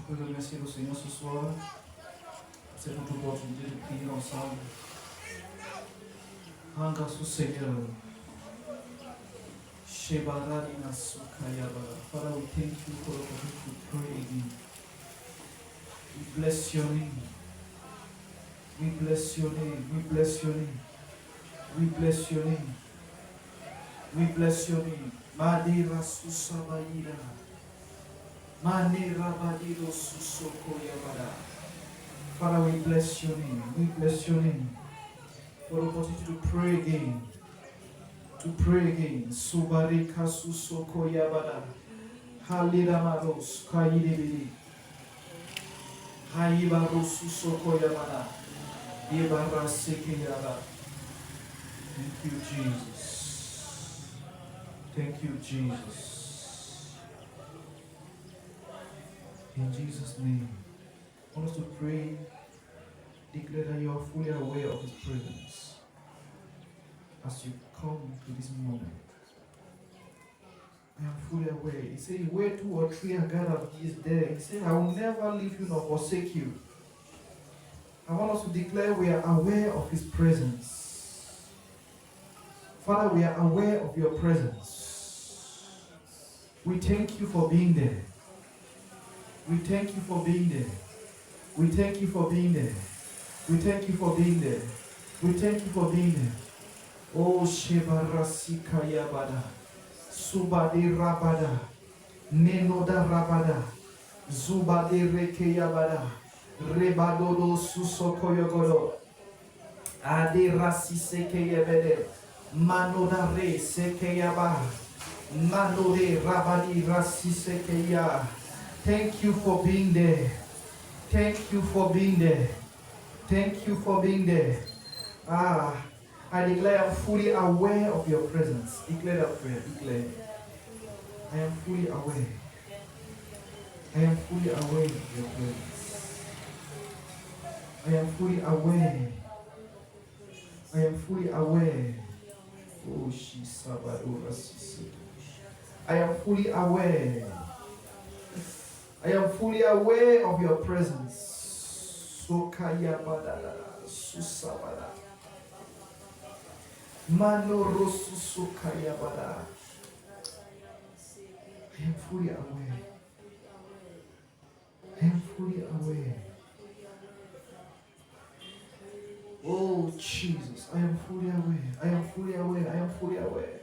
On peut remercier le Seigneur ce soir pour cette autre opportunité de prier ensemble. Rends grâce au Seigneur. Father, we thank you for the opportunity to pray again. We bless your name. We bless your name. We bless your name. We bless your name. We bless your name. Madira susabaida. Manira badido susoko yabada. Father, we bless your name. We bless your name. For the opportunity to pray again. To pray again. Subarika susoko yabada. Halida maros kayidebidi. Haibaro susoko yabada. Yebara seke yabada. Thank you, Jesus. Thank you, Jesus. In Jesus' name, I want us to pray, declare that you are fully aware of His presence as you come to this moment. I am fully aware. He said, where two or three are gathered, He is there. He said, I will never leave you nor forsake you. I want us to declare we are aware of His presence. Father, we are aware of your presence. We thank you for being there. We thank you for being there. We thank you for being there. We thank you for being there. We thank you for being there. Oh, Shebarasika Yabada. Subade Rabada. Nenoda Rabada. Zubade Reke Yabada. Rebadodo Susoko Yogodo. Ade Rasi Seke Yabede. Manoda Re Seke Yaba. Manode Rabadi Rasi Seke Ya. Thank you for being there. Thank you for being there. Thank you for being there. I declare I'm fully aware of your presence. Declare that prayer. Declare. I am fully aware. I am fully aware of your presence. I am fully aware. I am fully aware. Oh, I am fully aware. I am fully aware of your presence. Sokaya badada, susabada. Manorosu sokaya bada. I am fully aware. I am fully aware. Oh Jesus, I am fully aware. I am fully aware. I am fully aware.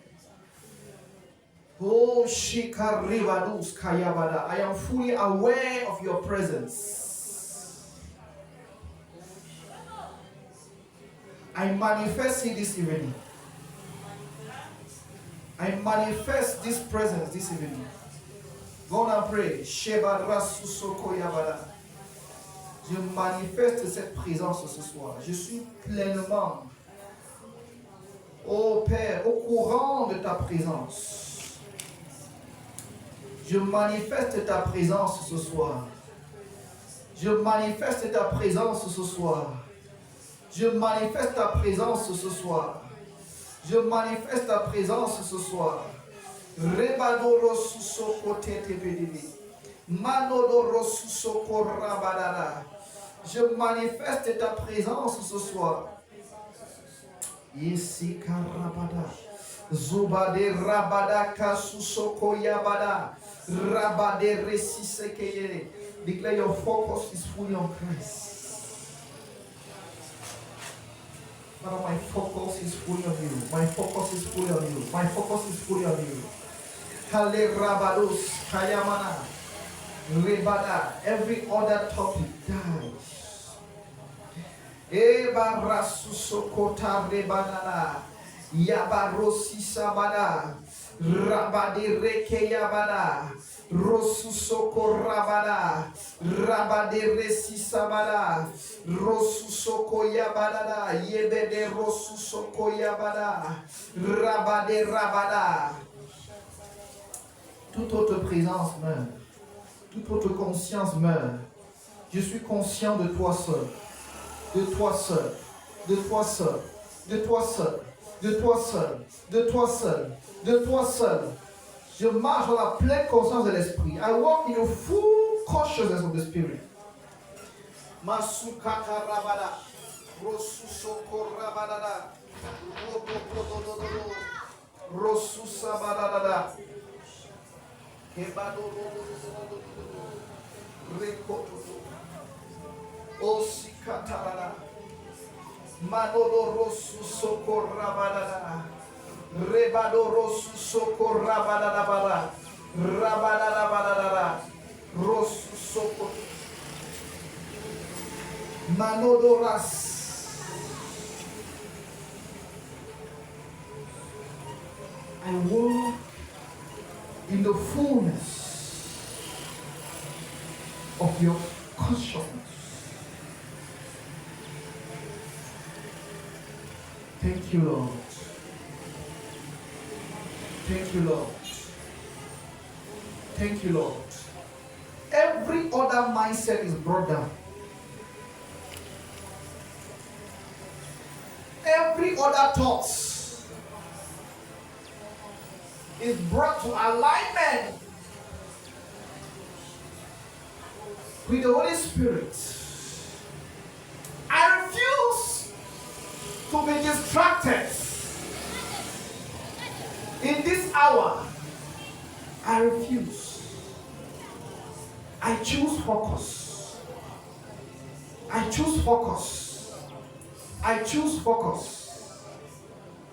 Oh, Shikaribadus Kayabada. I am fully aware of your presence. I manifest it this evening. I manifest this presence this evening. Go and pray. Shebarasusoko-yabada. Je manifeste cette présence ce soir. Je suis pleinement, ô Père, au courant de ta présence. Je manifeste ta présence ce soir. Je manifeste ta présence ce soir. Je manifeste ta présence ce soir. Je manifeste ta présence ce soir. Rebadoro susoko tetebedebe. Manodoro susoko rabadada. Je manifeste ta présence ce soir. Ici karabada. Zubade rabada kasusoko yabada. Rabade resisekeye. Declare your focus is fully on Christ. Father, my focus is fully on you. My focus is fully on you. My focus is fully on you. Hale rabados kayamana. Rebada. Every other topic dies. Eba rasusokota rebanana. Yabarosi sabada. Rabade reke yabada. Rosusoko rabada. Rabade resi sabada. Rosusoko yabada. Yebede rosusoko yabada. Rabade rabada. Toute autre présence meurt. Toute autre conscience meurt. Je suis conscient de toi seul. De toi seul. De toi seul. De toi seul. De toi seul. De toi seul. De toi seul. Je marche dans la pleine conscience de l'esprit. I walk in a full consciousness of the Spirit. Masukata rabada. Rosusoko rabada. Rosusa badada. Kebado. Rekoto. Osikatarada. Manodo rosusoko rabada. Rebado rosusoko rabada bada. Rabada bada. Rosusoko. Manodoras. I walk in the fullness of your consciousness. Thank you, Lord. Thank you, Lord. Thank you, Lord. Every other mindset is brought down. Every other thoughts is brought to alignment with the Holy Spirit. I refuse to be distracted in this hour. I refuse. I choose focus. I choose focus. I choose focus.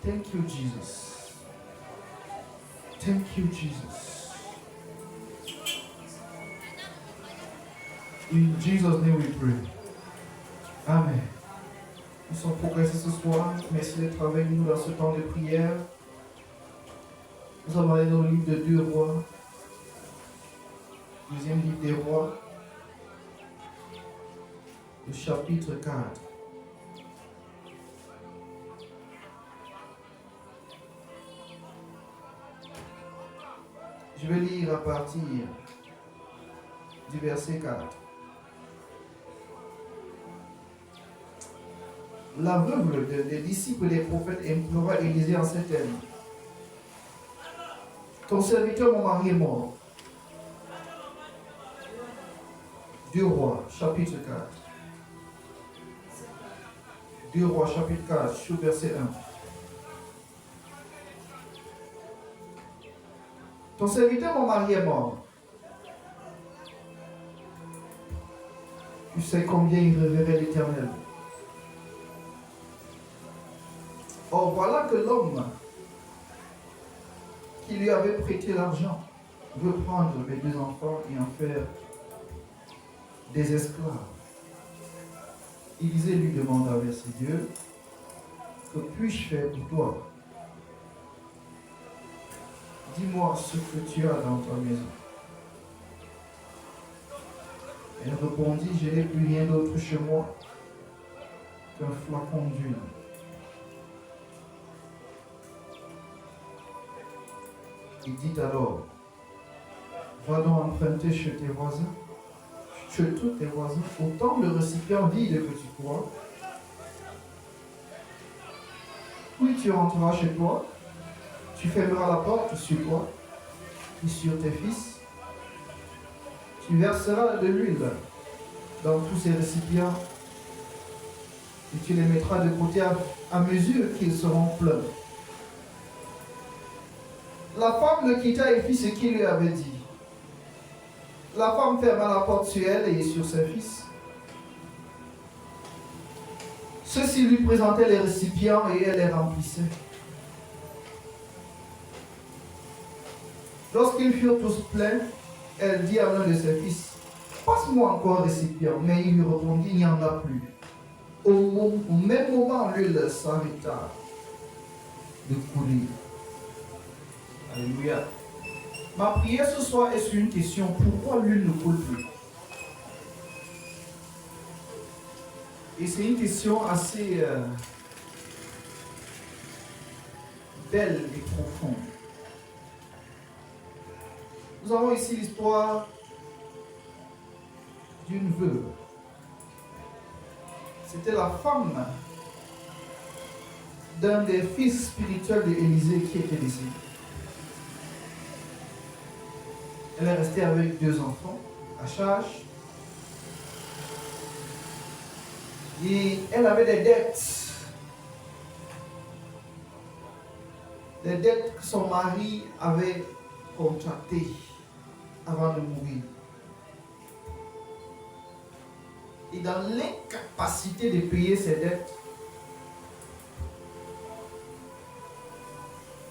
Thank you, Jesus. Thank you, Jesus. In Jesus' name we pray. Amen. Nous sommes progressés ce soir. Merci d'être avec nous dans ce temps de prière. Nous allons aller dans le livre de 2 Rois. Deuxième livre des Rois. Le chapitre 4. Je vais lire à partir du verset 4. La veuve des disciples des prophètes implora Élisée en ces termes. Ton serviteur, mon mari, est mort. 2 Rois, chapitre 4. 2 Rois, chapitre 4, sur verset 1. Ton serviteur, mon mari, est mort. Tu sais combien il révérait l'Éternel. Or, voilà que l'homme qui lui avait prêté l'argent veut prendre mes 2 enfants et en faire des esclaves. Élisée lui demanda, verset 2, que puis-je faire pour toi? Dis-moi ce que tu as dans ta maison. Elle répondit, je n'ai plus rien d'autre chez moi qu'un flacon d'huile. Il dit alors, va donc emprunter chez tes voisins, chez tous tes voisins, autant de récipients vides que tu pourras. Puis tu rentreras chez toi, tu fermeras la porte sur toi et sur tes fils. Tu verseras de l'huile dans tous ces récipients et tu les mettras de côté à mesure qu'ils seront pleins. La femme le quitta et fit ce qu'il lui avait dit. La femme ferma la porte sur elle et sur ses fils. Ceux-ci lui présentaient les récipients et elle les remplissait. Lorsqu'ils furent tous pleins, elle dit à l'un de ses fils, passe-moi encore un récipient. Mais il lui répondit, il n'y en a plus. Au même moment, l'huile s'arrêta de couler. Alléluia. Ma prière ce soir est sur une question. Pourquoi l'huile ne coule plus? Et c'est une question assez belle et profonde. Nous avons ici l'histoire d'une veuve. C'était la femme d'un des fils spirituels d'Élisée qui était décédé. Elle est restée avec 2 enfants, à charge. Et elle avait des dettes. Des dettes que son mari avait contractées avant de mourir. Et dans l'incapacité de payer ses dettes,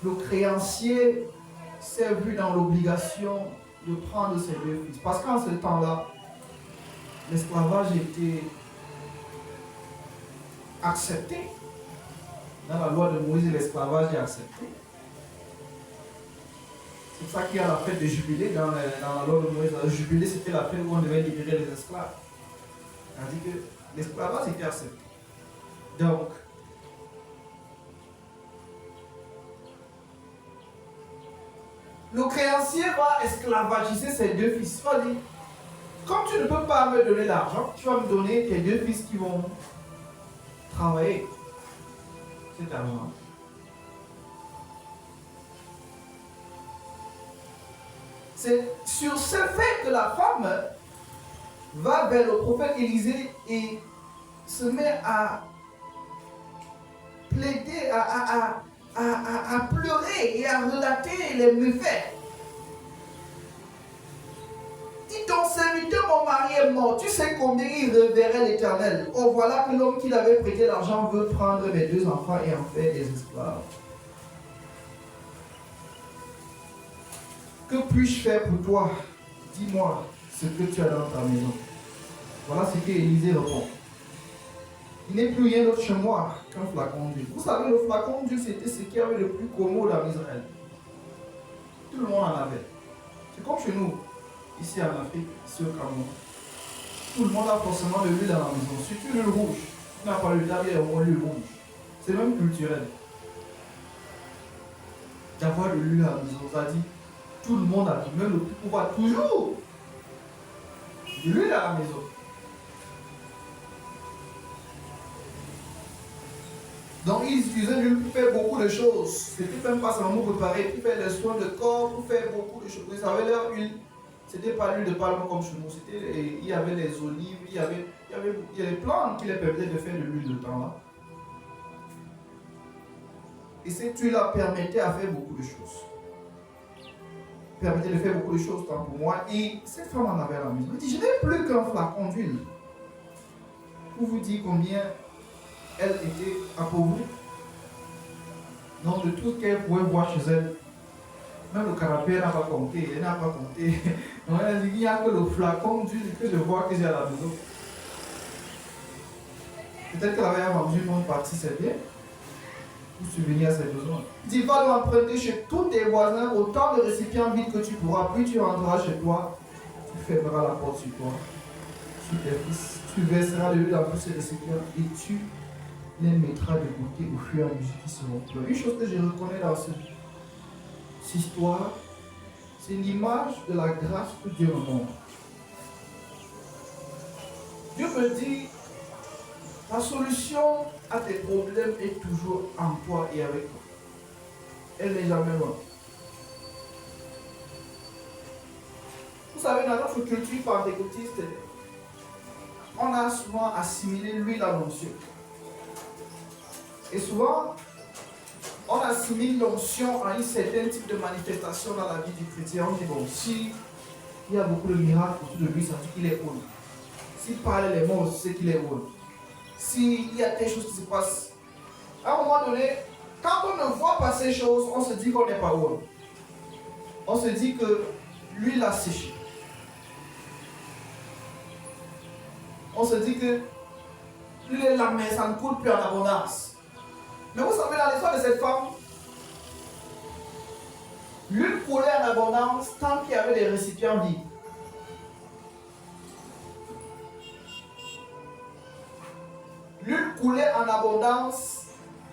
le créancier s'est vu dans l'obligation de prendre ses 2 fils. Parce qu'en ce temps-là, l'esclavage était accepté. Dans la loi de Moïse, l'esclavage est accepté. C'est ça qu'il y a la fête de jubilé dans la loi de Moïse. Le jubilé, c'était la fête où on devait libérer les esclaves. Tandis que l'esclavage était accepté. Donc, le créancier va esclavagiser ses 2 fils. Il va dire, comme tu ne peux pas me donner l'argent, tu vas me donner tes 2 fils qui vont travailler cet argent. C'est sur ce fait que la femme va vers le prophète Élisée et se met à plaider, à pleurer et à relater les méfaits. Dis ton serviteur, mon mari est mort. Tu sais combien il reverrait l'Éternel. Oh, voilà que l'homme qui l'avait prêté l'argent veut prendre mes 2 enfants et en faire des esclaves. Que puis-je faire pour toi? Dis-moi ce que tu as dans ta maison. Voilà ce qu'Élisée répond. Il n'est plus rien d'autre chez moi qu'un flacon d'huile. Vous savez, le flacon d'huile, c'était ce qui avait le plus commode en Israël. Tout le monde en avait. C'est comme chez nous, ici en Afrique, ici au Cameroun. Tout le monde a forcément de l'huile dans la maison. Surtout l'huile rouge. Tu n'as pas l'huile d'arbre, il y a au moins l'huile rouge. C'est même culturel. D'avoir de l'huile à la maison, ça dit, tout le monde a, même le plus pauvre, toujours de l'huile à la maison. Donc ils utilisaient l'huile pour faire beaucoup de choses. C'était même pas seulement pour préparer, pour faire des soins de corps, pour faire beaucoup de choses. Vous savez, leur huile, c'était pas l'huile de palme comme chez nous. Il y avait les olives, il y avait les plantes qui les permettaient de faire de l'huile de temps là. Et cette huile-là permettait à faire beaucoup de choses. Permettait de faire beaucoup de choses tant pour moi. Et cette femme en avait à la maison. Elle dit, je n'ai plus qu'un flacon d'huile. Pour vous dire combien elle était appauvrie. Donc de tout ce qu'elle pouvait voir chez elle, même le canapé n'a pas compté, elle n'a pas compté. Donc elle dit, il n'y a que le flacon d'huile que je vois que j'ai à la maison. Peut-être qu'elle avait vendu une bonne partie, c'est bien, pour subvenir à ses besoins. Il dit, va l'emprunter chez tous tes voisins, autant de récipients vides que tu pourras, puis tu rentreras chez toi, tu fermeras la porte sur toi, sur tes fils, tu verseras de l'huile dans tous ces récipients et tu les mettra de côté au fur et à mesure qu'ils seront pleins. Une chose que je reconnais dans cette histoire, c'est l'image de la grâce que Dieu me montre. Dieu me dit, la solution à tes problèmes est toujours en toi et avec toi. Elle n'est jamais loin. Vous savez, dans notre culture pentecôtiste, on a souvent assimilé l'huile à l'onction. Et souvent, on assimile l'onction à un certain type de manifestation dans la vie du chrétien. On dit, bon, si il y a beaucoup de miracles autour de lui, ça veut dire qu'il est haut. S'il parle les mots, c'est qu'il est haut. S'il y a des choses qui se passent, à un moment donné, quand on ne voit pas ces choses, on se dit qu'on n'est pas haut. On se dit que l'huile a séché. On se dit que l'huile est là, mais ça ne coule plus en abondance. Mais vous savez, dans l'histoire de cette femme, l'huile coulait en abondance tant qu'il y avait des récipients vides. L'huile coulait en abondance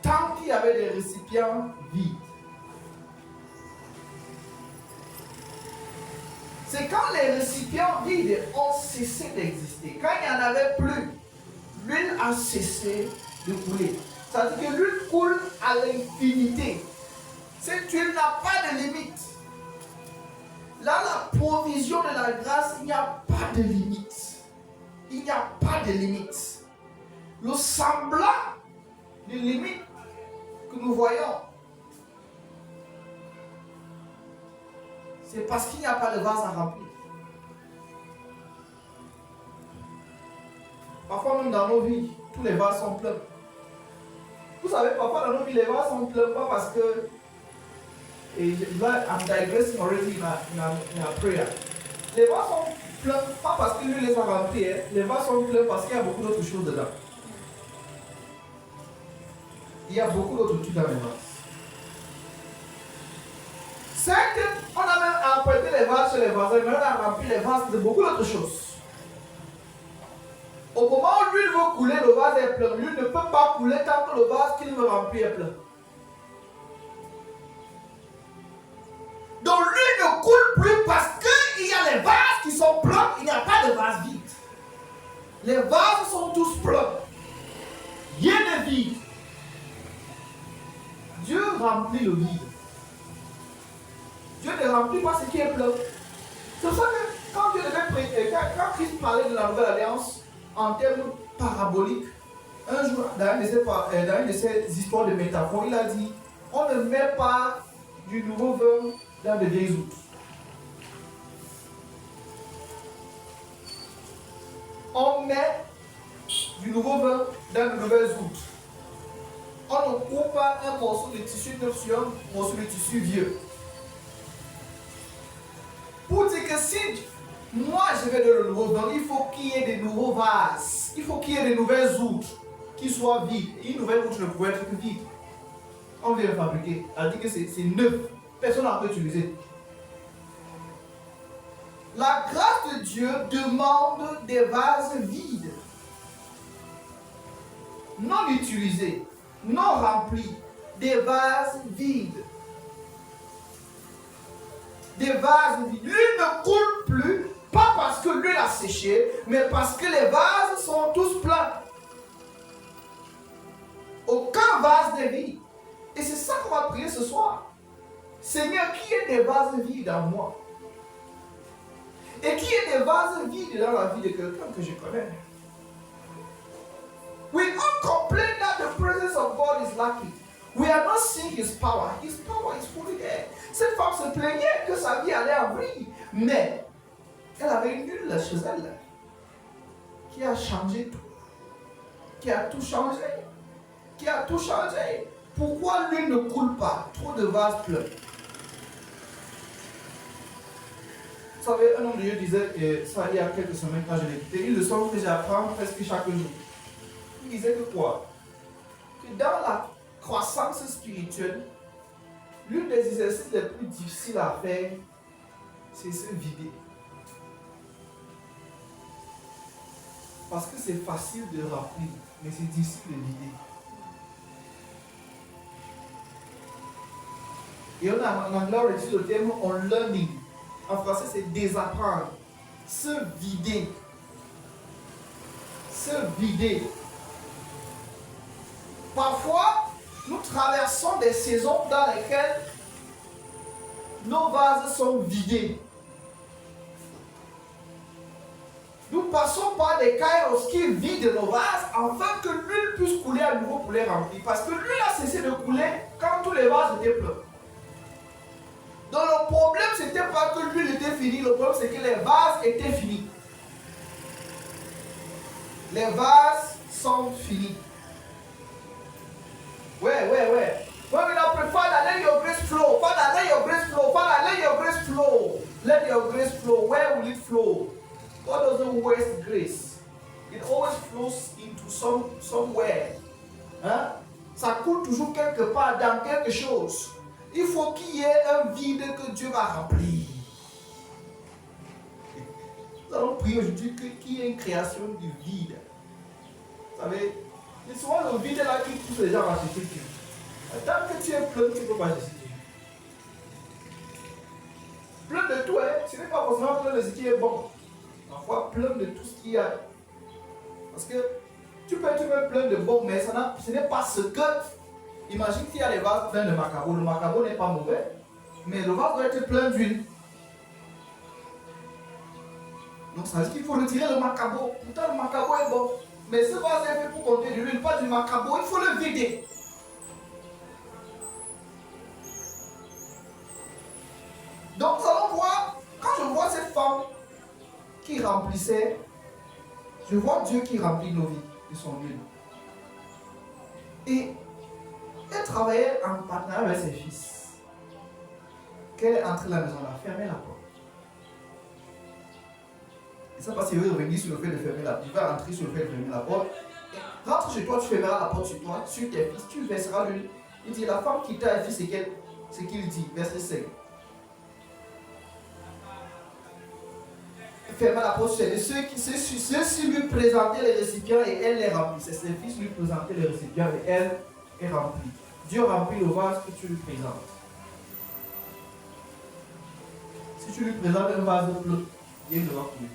tant qu'il y avait des récipients vides. C'est quand les récipients vides ont cessé d'exister, quand il n'y en avait plus, l'huile a cessé de couler. Ça veut dire que l'huile coule à l'infinité. Cette huile n'a pas de limite. dans la provision de la grâce, il n'y a pas de limite. Il n'y a pas de limite. Le semblant de limite que nous voyons, c'est parce qu'il n'y a pas de vase à remplir. Parfois même dans nos vies, tous les vases sont pleins. Vous savez, parfois dans nos vies, les vases sont pleins, pas parce que... I'm digressing already in a prayer. Les vases sont pleins, pas parce que lui les a remplis. Les vases sont pleins parce qu'il y a beaucoup d'autres choses dedans. Il y a beaucoup d'autres trucs dans les vases. C'est qu'on a même emprunté les vases chez les voisins, mais on a rempli les vases de beaucoup d'autres choses. Au moment où l'huile veut couler, le vase est plein. L'huile ne peut pas couler tant que le vase qu'il veut remplir est plein. Donc l'huile ne coule plus parce qu'il y a les vases qui sont pleins, il n'y a pas de vase vide. Les vases sont tous pleins. Rien n'est vide. Dieu remplit le vide. Dieu ne remplit pas ce qui est plein. C'est pour ça que quand Christ parlait de la nouvelle alliance en termes paraboliques, un jour, dans une de ces histoires de métaphores, il a dit, on ne met pas du nouveau vin dans de vieilles outres. On met du nouveau vin dans de nouvelles outres. On ne coupe pas un morceau de tissu neuf sur un morceau de tissu vieux. Pour dire que si moi je vais dans le nouveau vin, il faut qu'il y ait des nouveaux vases. Il faut qu'il y ait des nouvelles outres qui soient vides. Une nouvelle outre ne pouvait être que vide. On vient le fabriquer. Elle dit que c'est neuf. Personne n'en peut utiliser. La grâce de Dieu demande des vases vides, non utilisés, non remplis, des vases vides. Des vases vides. L'huile ne coule plus, pas parce que l'huile a séché, mais parce que les vases sont tous pleins. Aucun vase n'est vide. Et c'est ça qu'on va prier ce soir. Seigneur, qu'il y ait des vases vides en moi. Et qu'il y ait des vases vides dans la vie de quelqu'un que je connais. We all complain that the presence of God is lacking. We are not seeing His power. His power is fully there. Cette femme se plaignait que sa vie allait en vrille. Mais elle avait une huile chez elle qui a changé tout. Qui a tout changé. Qui a tout changé. Pourquoi l'huile ne coule pas? Trop de vases pleins. Vous savez, un homme de Dieu disait ça il y a quelques semaines quand je l'ai écouté, une leçon que j'apprends presque chaque jour. Il disait que quoi? Que dans la croissance spirituelle, l'une des exercices les plus difficiles à faire, c'est se vider. Parce que c'est facile de remplir, mais c'est difficile de vider. Et on a en anglais, on utilise le terme unlearning. En français, c'est désapprendre. Se vider. Se vider. Parfois, nous traversons des saisons dans lesquelles nos vases sont vidés. Nous passons par des kairos qui vident nos vases afin que l'huile puisse couler à nouveau pour les remplir. Parce que l'huile a cessé de couler quand tous les vases étaient pleins. Donc le problème, ce n'était pas que l'huile était finie, le problème c'est que les vases étaient finis. Les vases sont finis. Ouais. When we now pray, Father, let your grace flow. Father, let your grace flow. Father, let your grace flow. Let your grace flow. Where will it flow? God doesn't waste grace. It always flows into somewhere. Hein? Ça coule toujours quelque part, dans quelque chose. Il faut qu'il y ait un vide que Dieu va remplir. Nous allons prier aujourd'hui qu'il y ait une création du vide. Vous savez, c'est souvent le vide là qui pousse les gens à chercher Dieu. Tant que tu es plein, tu ne peux pas chercher Dieu. Plein de tout, hein? Ce n'est pas forcément plein de ce qui est bon. Parfois plein de tout ce qu'il y a. Parce que tu peux être plein de bon, mais ce n'est pas ce que... Imagine qu'il y a les vases pleins de macabo. Le macabo n'est pas mauvais, mais le vase doit être plein d'huile. ça veut dire qu'il faut retirer le macabo. Pourtant, le macabo est bon. Mais ce vase est fait pour contenir de l'huile, pas du macabo. Il faut le vider. Donc, nous allons voir, quand je vois cette femme qui remplissait, je vois Dieu qui remplit nos vies de son huile. Et elle travaillait en partenariat avec ses fils. Qu'elle est entrée à la maison, elle a fermé la porte. Et ça parce qu'il veut revenir sur le fait de fermer la porte. Il va rentrer sur le fait de fermer la porte. Et rentre chez toi, tu fermeras la porte sur toi, sur tes fils, tu verseras l'huile. Il dit, la femme qui t'a fait ce qu'il dit, verset 5. Fermer la porte sur elle. Ceux-ci lui présentaient les récipients et elle les remplissait. Ses fils lui présentaient les récipients et elle est remplie. Dieu remplit le vase que tu lui présentes. Si tu lui présentes un vase plein, il ne va plus.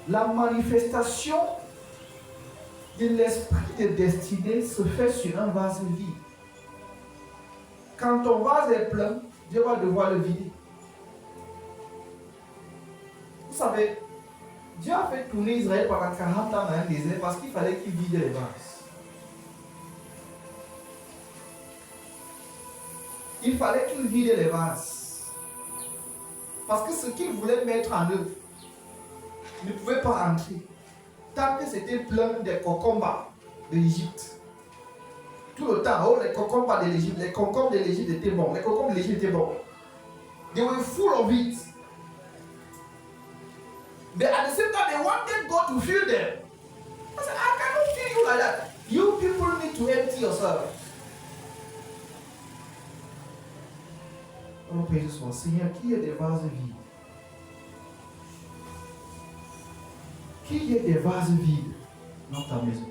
La manifestation de l'esprit de destinée se fait sur un vase vide. Quand ton vase est plein, Dieu va devoir le vider. Vous savez, Dieu a fait tourner Israël pendant 40 ans dans un désert parce qu'il fallait qu'il vide les vases. Il fallait qu'il vide les vases. Parce que ce qu'il voulait mettre en œuvre ne pouvait pas entrer tant que c'était plein des concombres de l'Égypte. Tout le temps, oh, les concombres de l'Égypte, les concombres de l'Égypte étaient bons, les concombres de l'Égypte étaient bons. They were full of it. But at the same time, they wanted God to fill them. I said, I cannot fill you like that. You people need to empty yourself. Oh, Père Jésus, Seigneur, qui est des vases vides? Qui est des vases vides dans ta maison?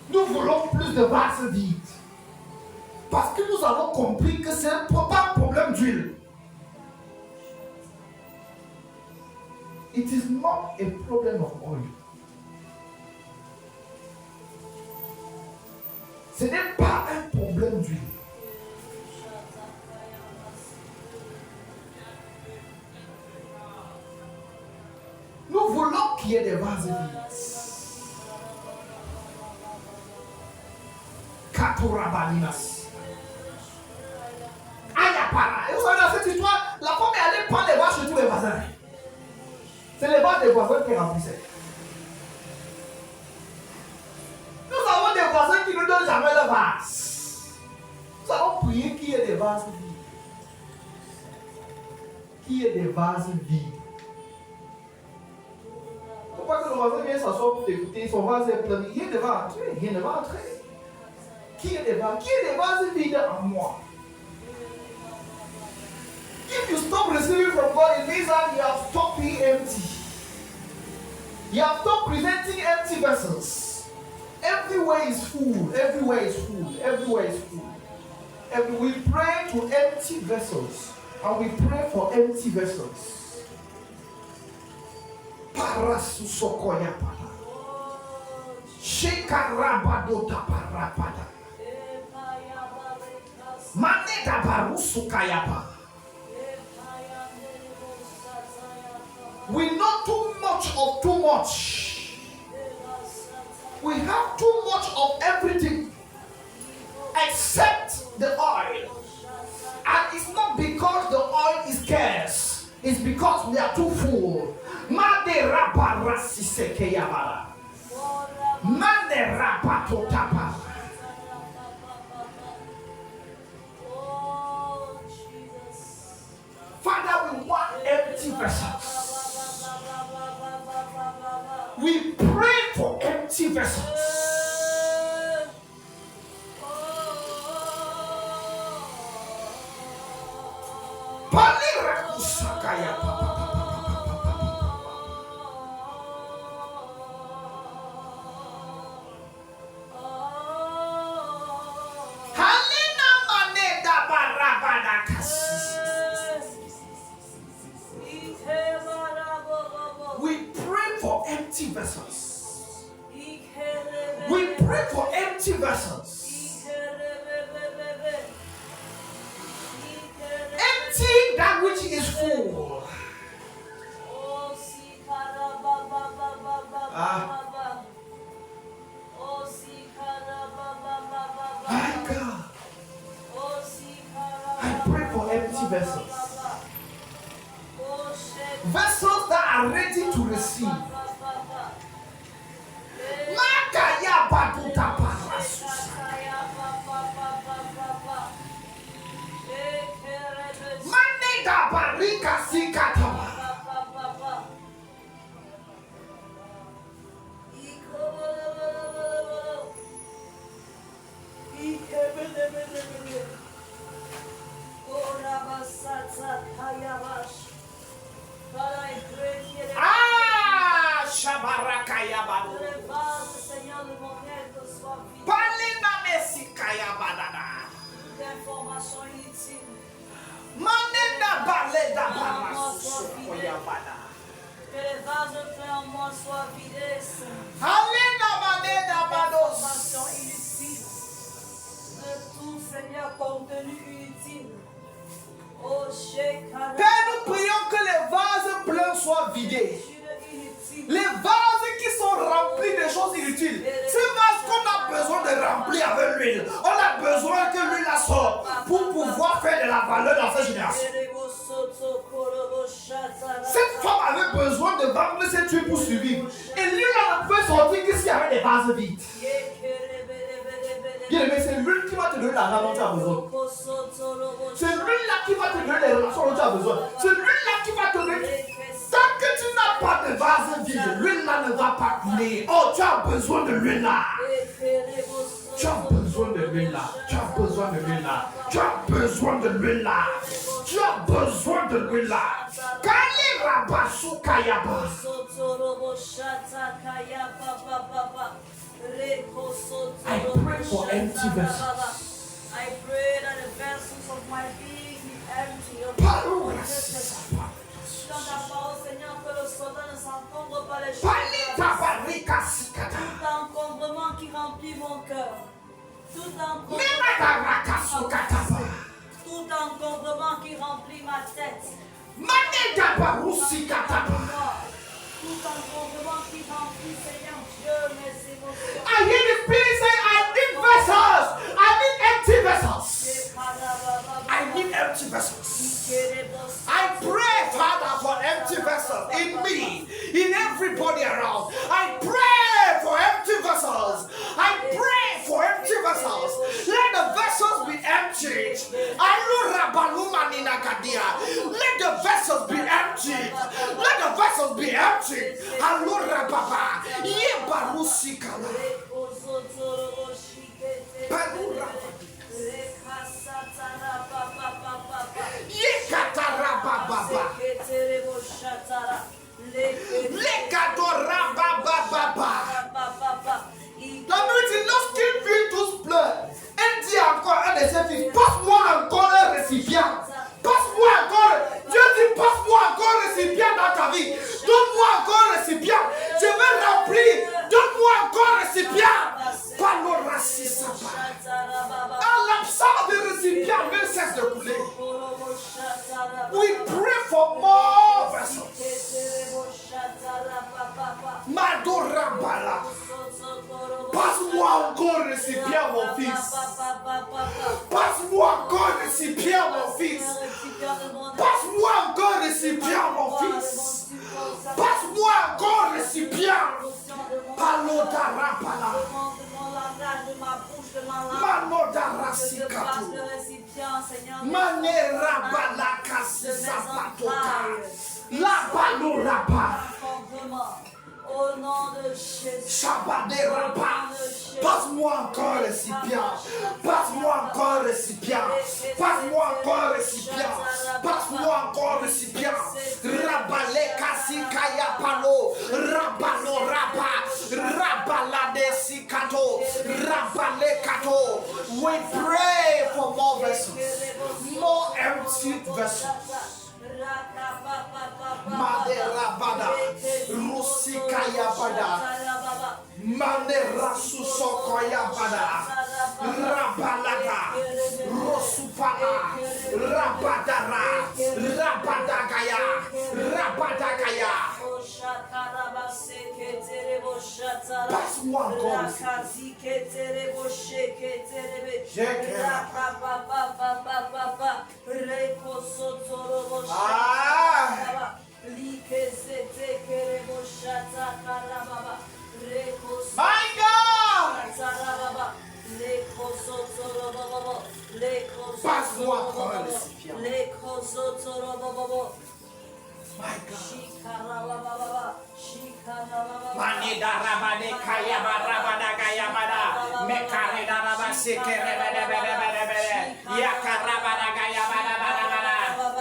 Nous voulons plus de vases vides. Parce que nous avons compris que ce n'est pas un problème d'huile. It is not a problem of oil. Ce n'est pas un problème d'huile. Nous voulons qu'il y ait des vases vides. Katurabaninas. Et vous savez, dans cette histoire, la femme est allée prendre les vases chez tous les voisins. C'est les vases des voisins qui remplissaient. Nous avons des voisins qui ne nous donnent jamais le vase. Nous allons prier qu'il y ait des vases vides. Qu'il y ait des vases vides. Il ne faut pas que le voisin vienne s'asseoir pour t'écouter, son vase est plein. Rien ne va entrer, rien ne va entrer. Qui est des vases vides en moi? If you stop receiving from God, it means that you have stopped being empty. You have stopped presenting empty vessels. Everywhere is full. Everywhere is full. Everywhere is full. And we pray to empty vessels. And we pray for empty vessels. Parasusokoya pada. Shekarabadota parapada. Maneta barusukayapa. We know too much of too much. We have too much of everything except the oil. And it's not because the oil is scarce. It's because we are too full. Mande rapa rasiseke yabara. Mande rapa totapa. Father, we want empty vessels. We pray for empty vessels. Palira kusakaya papa. Halina maneda barabada kasi. We pray for empty vessels. We pray for empty vessels. empty vessels. Vessels that are ready to receive. Makaya baduta parasus. Manega barika sikataba. Que les vases pleins en moi soient vidés, Seigneur. Information inutile. De tout, Seigneur, contenu inutile. Oh, Shekara. Père, nous prions que les vases pleins soient vidés. Les vases qui sont remplis de choses inutiles. Ces vases qu'on a besoin de remplir avec l'huile. On a besoin que l'huile la sorte pour pouvoir faire de la valeur dans cette génération. Cette femme avait besoin de vendre cette huile pour survivre. Et l'huile ne peut sortir que s'il y avait des vases vides. Bien aimé, c'est l'huile qui va te donner la dont tu as besoin. C'est l'huile-là qui va te donner les relations dont tu as besoin. C'est l'huile-là qui va te donner. Tant que tu n'as pas de vase vide, l'huile-là ne va pas couler. Oh, tu as besoin de l'huile-là. Tu as besoin de l'huile-là. Tu as besoin de l'huile-là. Tu as besoin de l'huile-là. Tu as besoin de l'huile-là. Kalira basu kayaba. I pray for empty vessels. I pray that the vessels of my being be empty of my goodness. Dans ta parole, Seigneur, que le soldat ne s'encombre pas les choses. Tout encombrement qui remplit mon cœur. Tout encombrement qui remplit ma tête. Tout encombrement qui remplit, Seigneur Dieu, mes émotions. I hear the Spirit say, I need vessels. I need empty vessels. I need empty vessels. I pray, Father, for empty vessels in me, in everybody around. I pray for empty vessels. I pray for empty vessels. Let the vessels be emptied. Let the vessels be emptied. Let the vessels be emptied. La vérité, lorsqu'il vit tous pleurent, elle dit encore à un de ses fils, passe-moi encore un récipient. Passe-moi encore. Dieu dit, passe-moi encore un récipient dans ta vie. Donne-moi encore un récipient. Je vais remplir. Donne-moi encore un récipient. Pas le racisme. En l'absence de récipient, ne cesse de couler. We pray for more vessels. Madorabala. Passe-moi encore un récipient, mon fils. Passe-moi encore un récipient, mon fils. Passe-moi encore un récipient, mon fils. Passe-moi encore un récipient. Palodarabala. Manodarasikato. Manerabala kasizapatota. La baloraba. Au nom de Jésus. Shabaderaba. Passe-moi encore un récipient. Passe-moi encore un récipient. Passe-moi encore un récipient. Passe-moi encore un récipient. Rabale kasikaya palo. Rabalo raba. Rabala desikato. Rabale kato. We pray for more vessels. More empty vessels. Maderabada, Rusikaya Bada, Manera Susokoya Bada, Rabalada, Rosupala, Rabadara, Rabadagaya, Rabadagaya. Passe-moi encore le Seigneur. My God! Passe-moi encore le Seigneur. My God. Manida rabade kaya barabada kaya bada mekare daraba sekere bede bede bede bede yakarabada kaya bada bada bada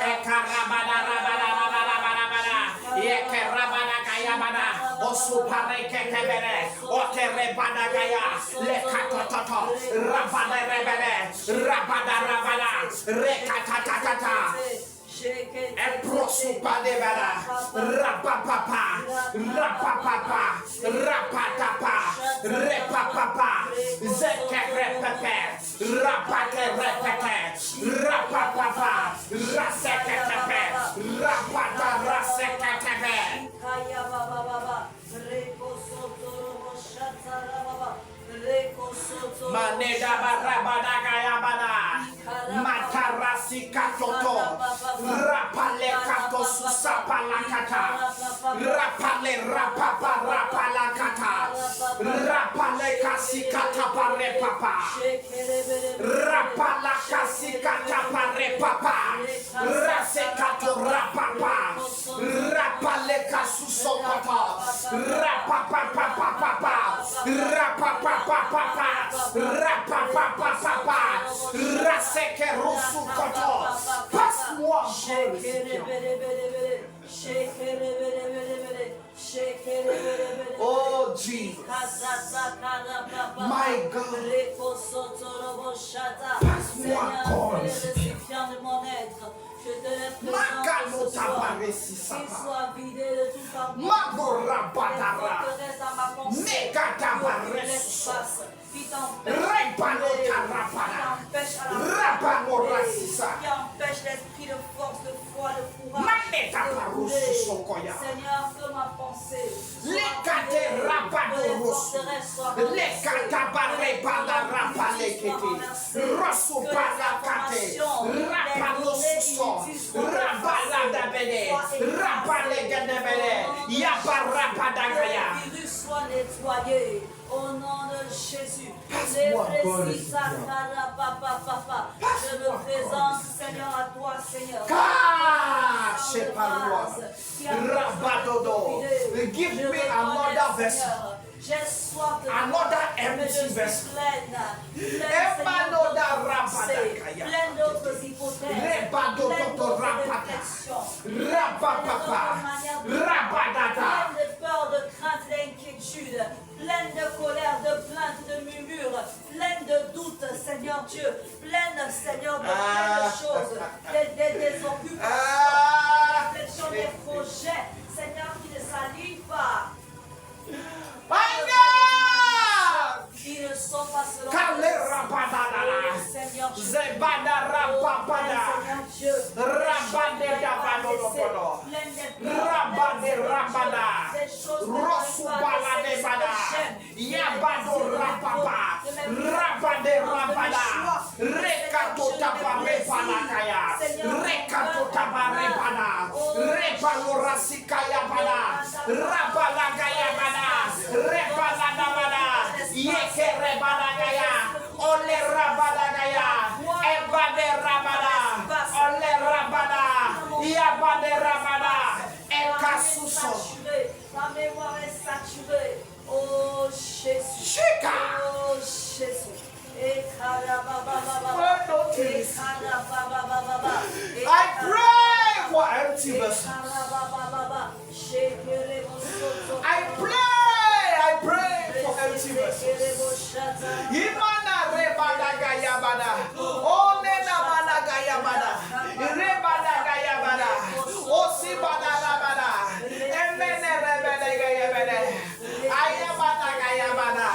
ekarabada rabada rabada bada bada yekarabada kaya bada osupare kekebere otere bada kaya lekatototo rabada rebede rabada rabada rekatatata Eprosupadebada, rapapapa, rapapapa, rapatapa, repapapa, zekerepepe, rapaterepepe, rapapapa, raseketepe, rapata raseketepe. Maneda barabada gayabada matarasi katoto rapale kato susapala kata rapale rapapa rapala kata rapale kasi kata pare papa rapala kasi kata pare papa rase kato rapapa rapale kasu sokata rapapa papa papa rapapa papa rapapapapapa raseke rusu koto passe-moi oh Jesus my God passe-moi encore le Seigneur je te laisse présent ce soir, qu'il soit vidé de tout fardeau, qui empêche l'esprit de force, de foi, de courage, de brûler. Seigneur, que ma pensée soit vidée, mes forteresses soient renversées, que les virus soient nettoyés. Au nom de Jésus, je me présente, Seigneur, à toi, Seigneur. Give me another vessel. J'ai soif de another empty vessel. pleine d'autres hypothèses, pleine d'autres réflexions, pleine de peur, de crainte, d'inquiétude, pleine de colère, de plainte, de murmures, pleine de doutes, Seigneur Dieu, pleine, Seigneur, de plein de choses, des occupations, des réflexions, des projets, Seigneur, qui ne s'alignent pas. Ils ne sont pas selon Seigneur Dieu. Yekerebadagaya, ole rabadagaya, ebade rabada, ole rabada, yabade rabada, ekasuso. Ma mémoire est saturée. Oh Jésus. Oh Jésus. I pray for empty vessels. I pray for empty vessels. Imana rebadagaya bada, onena managaya bada, rebadagaya bada, osibada bada, emene rebadagaya bada, ayabadagaya bada,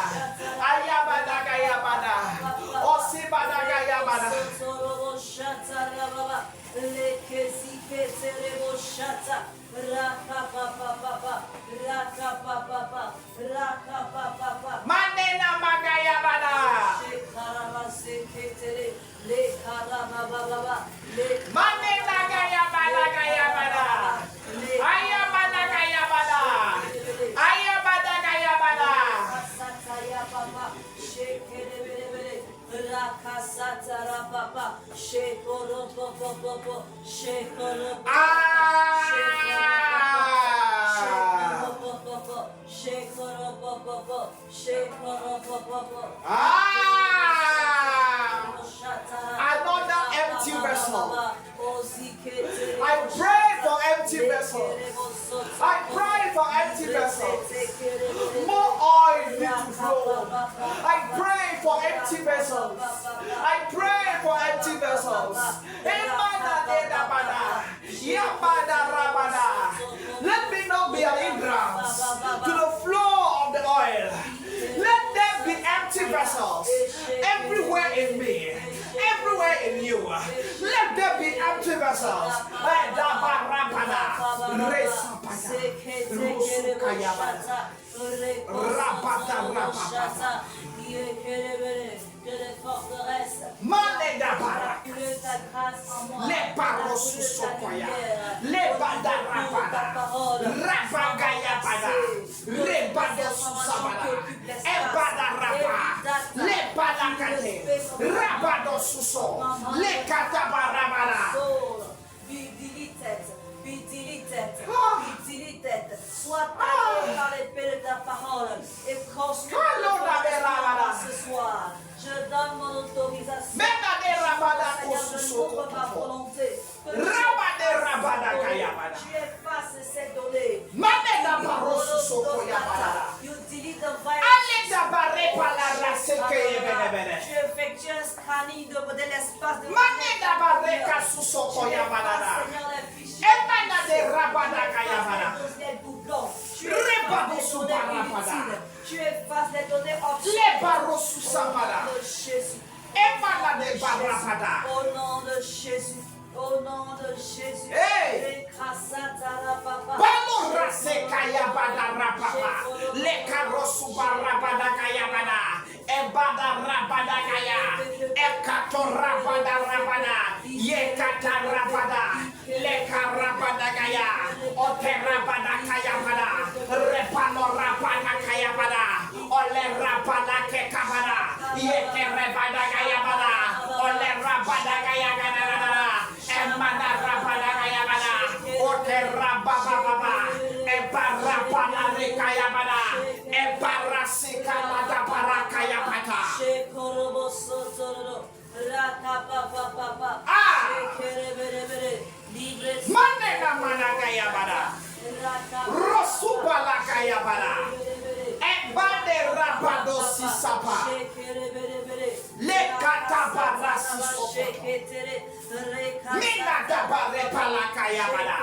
Rakasatara papa, shekoro popo, shekoro Another empty vessel. I pray for empty vessels. I pray for empty vessels. More oil need to flow. I pray for empty vessels. I pray for empty vessels. Let me not be an hindrance to the flow of the oil. Let there be empty vessels everywhere in me, everywhere in you. Let there be empty vessels. Mane da bara, le paro su sokoya, le bada rabada, rabagaya bada, le bada su sabada, e bada raba, le bada kate, rabado su so, le katabarabara. Be deleted. Sois taillé par l'épée de ta parole et construis ce soir. Je donne mon autorisation. Seigneur, je n'ouvre ma volonté. Tu effaces ces données. You delete the violence. Tu effectues un scanning de l'espace de Seigneur, les fichiers. Tu effaces les données au nom de Jésus. Au nom de Jésus. Hey! Le karosu barabada kaya bada, ebada rabada kaya, ekato rabada rabada, yekata rabada, le karabada kaya, ote rabada kaya bada, repano rabada kaya bada, ole rabada ke kabada, yeke rabada kaya bada, ole rabada kaya bada. Emana rabada kaya bada, ote rababa baba, ebarapana rekaya bada, ebarasika lada barakaya bada. Manena manakaya bada, rosubala kaya bada, ebade rabado sisapa, le katabara sisopo. Mina dabare palakaya bada,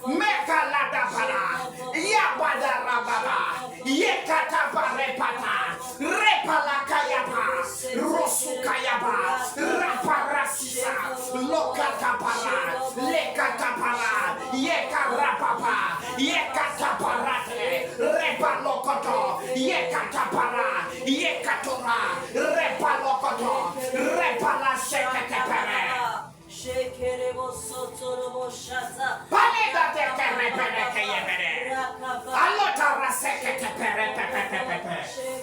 mekala dabara, yabada rababa, yekata bare pata, repalakaya ba, rosukaya ba, raparasisa, lokata para, lekata para, yekarapapa, yekata parate, repalokoto, yekata para, yekatora, repalokoto, repala sekete pere. Paleda te repere que yebere. Alota raseke te pere pepe.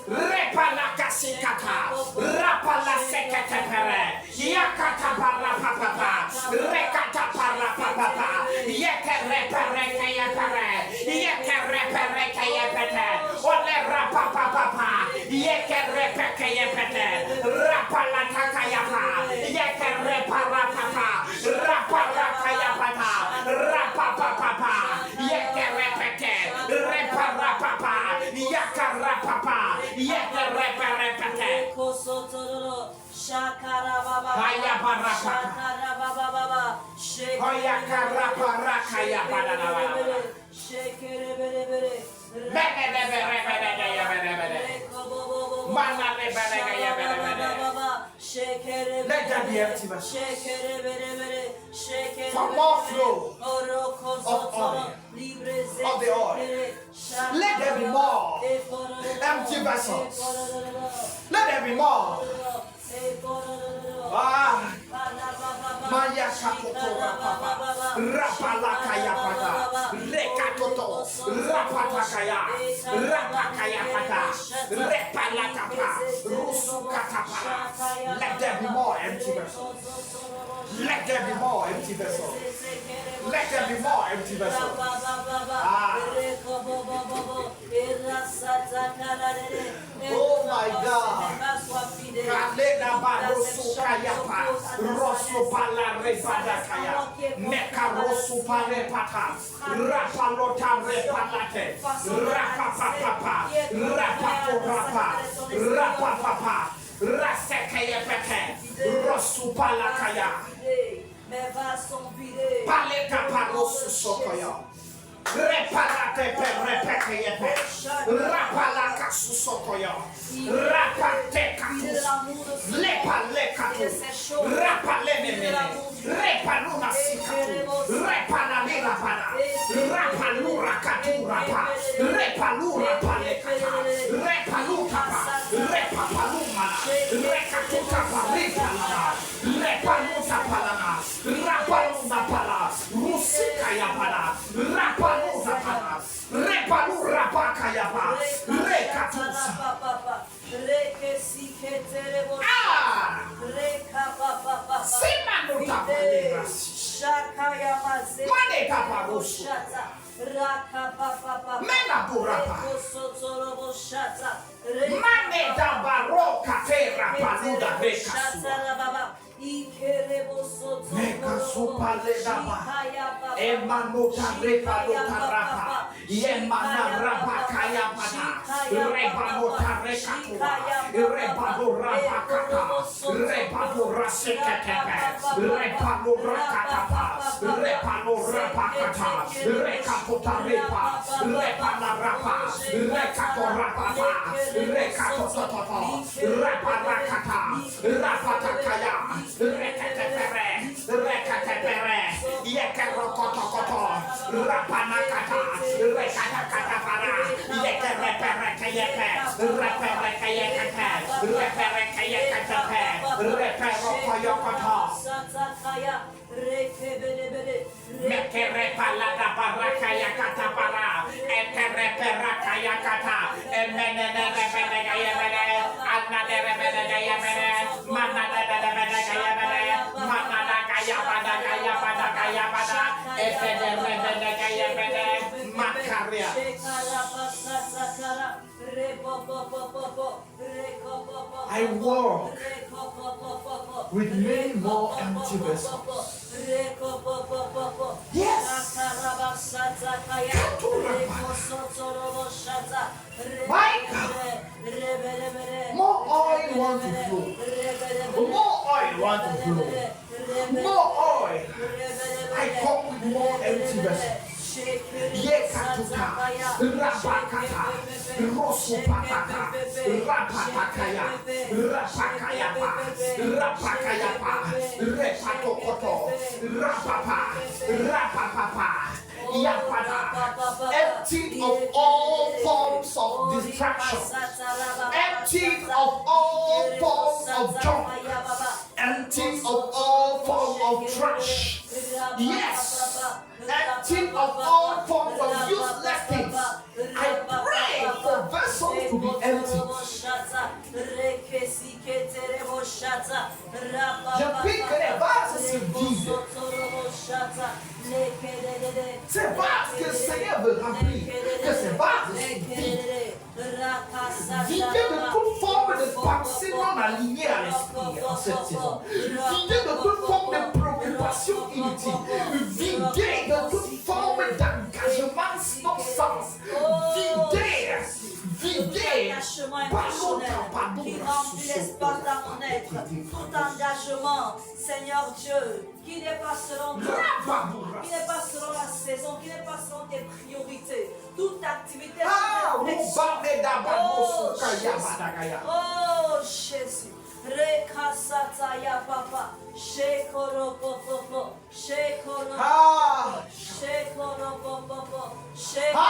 Repala kasikata. Rapala seke te pere. Yakata para papa. Rekata para papa. Yeke repere que yebere. Yeke repere que yebere. Ole rapapa papa. Yeke repere que yebere. Rapala takayapa. Yeke repara papa. Raparakayapata, rapapapa, yekerepete, reparapapa, yakarapapa, yekerepete. Hayabarapapa, hoyakaraparakayapata. Let there be empty vessels. For more flow of oil, of the oil. Let there be more empty vessels. Let there be more. Maya kakoto rapapa, rapalakaya pata, rekatoto, rapatakaya, rapakaya pata, repalakapa, rusukata. Let there be more empty vessels. Let there be more empty vessels. Let there be more empty vessels. Oh my God. Kalena barosu kayapa. Rosu pala rebadakaya. Meka rosu pale pata. Rapalota repalate. Rapapapa. Rapapapa. Rapapapa. Rasekeye peke. Rosu pala kaya. Paleta parosu sokoya. Reparate per repeke. Rapalaka susokoya. Rapate katus. Lepale katus. Rapale nene. Repaluna sikatu. Repalane rapana. Rapalura katu rapa. Repalura pale kata. Repalu kapa. Repapalu mana. Rekatu kapa. Repalana. Repalu tapalana. Rapalu napala. Rusika yapana. Rapalu zapana. Repalu rapaka yapa. Rekatusa. Semanuta palerasi. Maneta parosu. Mena burapa. Maneta baroka terra paluda rekasua. Meka supa ledaba. Emanota repalota rapa. Yemana rapa kaya mana. Repanota rekatua. Repado rapa kata. Repado raseketepe. Repado rakatapa. Repado rapa kata. Rekapota repa. Repana rapa. Rekato rapapa. Rekato tototo. Raparakata. Rapatakaya. Rekatepere. Rekatepere. Yekerokotokoto. Rapanakata. Rekatakatapara. Yekereperekeyepe. Reperekeyekepe. Reperekeyeketepe. Reperokoyokoto. Mekerepalada barakaya katapara. Ekereperakaya kata. Emenenerebenegayemene. Ananerebenegayemene. Manadadebenegayemene. Manadagayabadagayabadagayabada. Epenerebenegayemene. Makaria. I walk with many more empty vessels. Yes. My God. More oil want to flow. More oil want to flow. More oil. I come with more empty vessels. Yekatuka, Rabakata, Rosupataka, Rapatakaya, Rapakayapa, Rapakayapa, Repatokoto, Rapapa, Rapapapa, Yapata, empty of all forms of distraction, empty of all forms of junk, empty of all forms of trash. Yes. Empty of all forms of useless things. I pray for vessels to be empty. Je prie que les vases se vident. Ces vases que le Seigneur veut remplir, que ces vases se vident. Videz de toute forme de pensée non alignée à l'esprit en cette saison. Videz de toute forme de préoccupation inutile. Videz de toute forme d'engagement sans sens. Videz. Qui remplit l'espace dans mon être. Tout engagement, Seigneur Dieu, qui n'est pas selon toi, qui n'est pas selon la saison, qui n'est pas selon tes priorités. Toute activité. Oh Jésus. Rekasataya papa, shekoro popopo, shekoro popopo, shekoro popopo, shekoro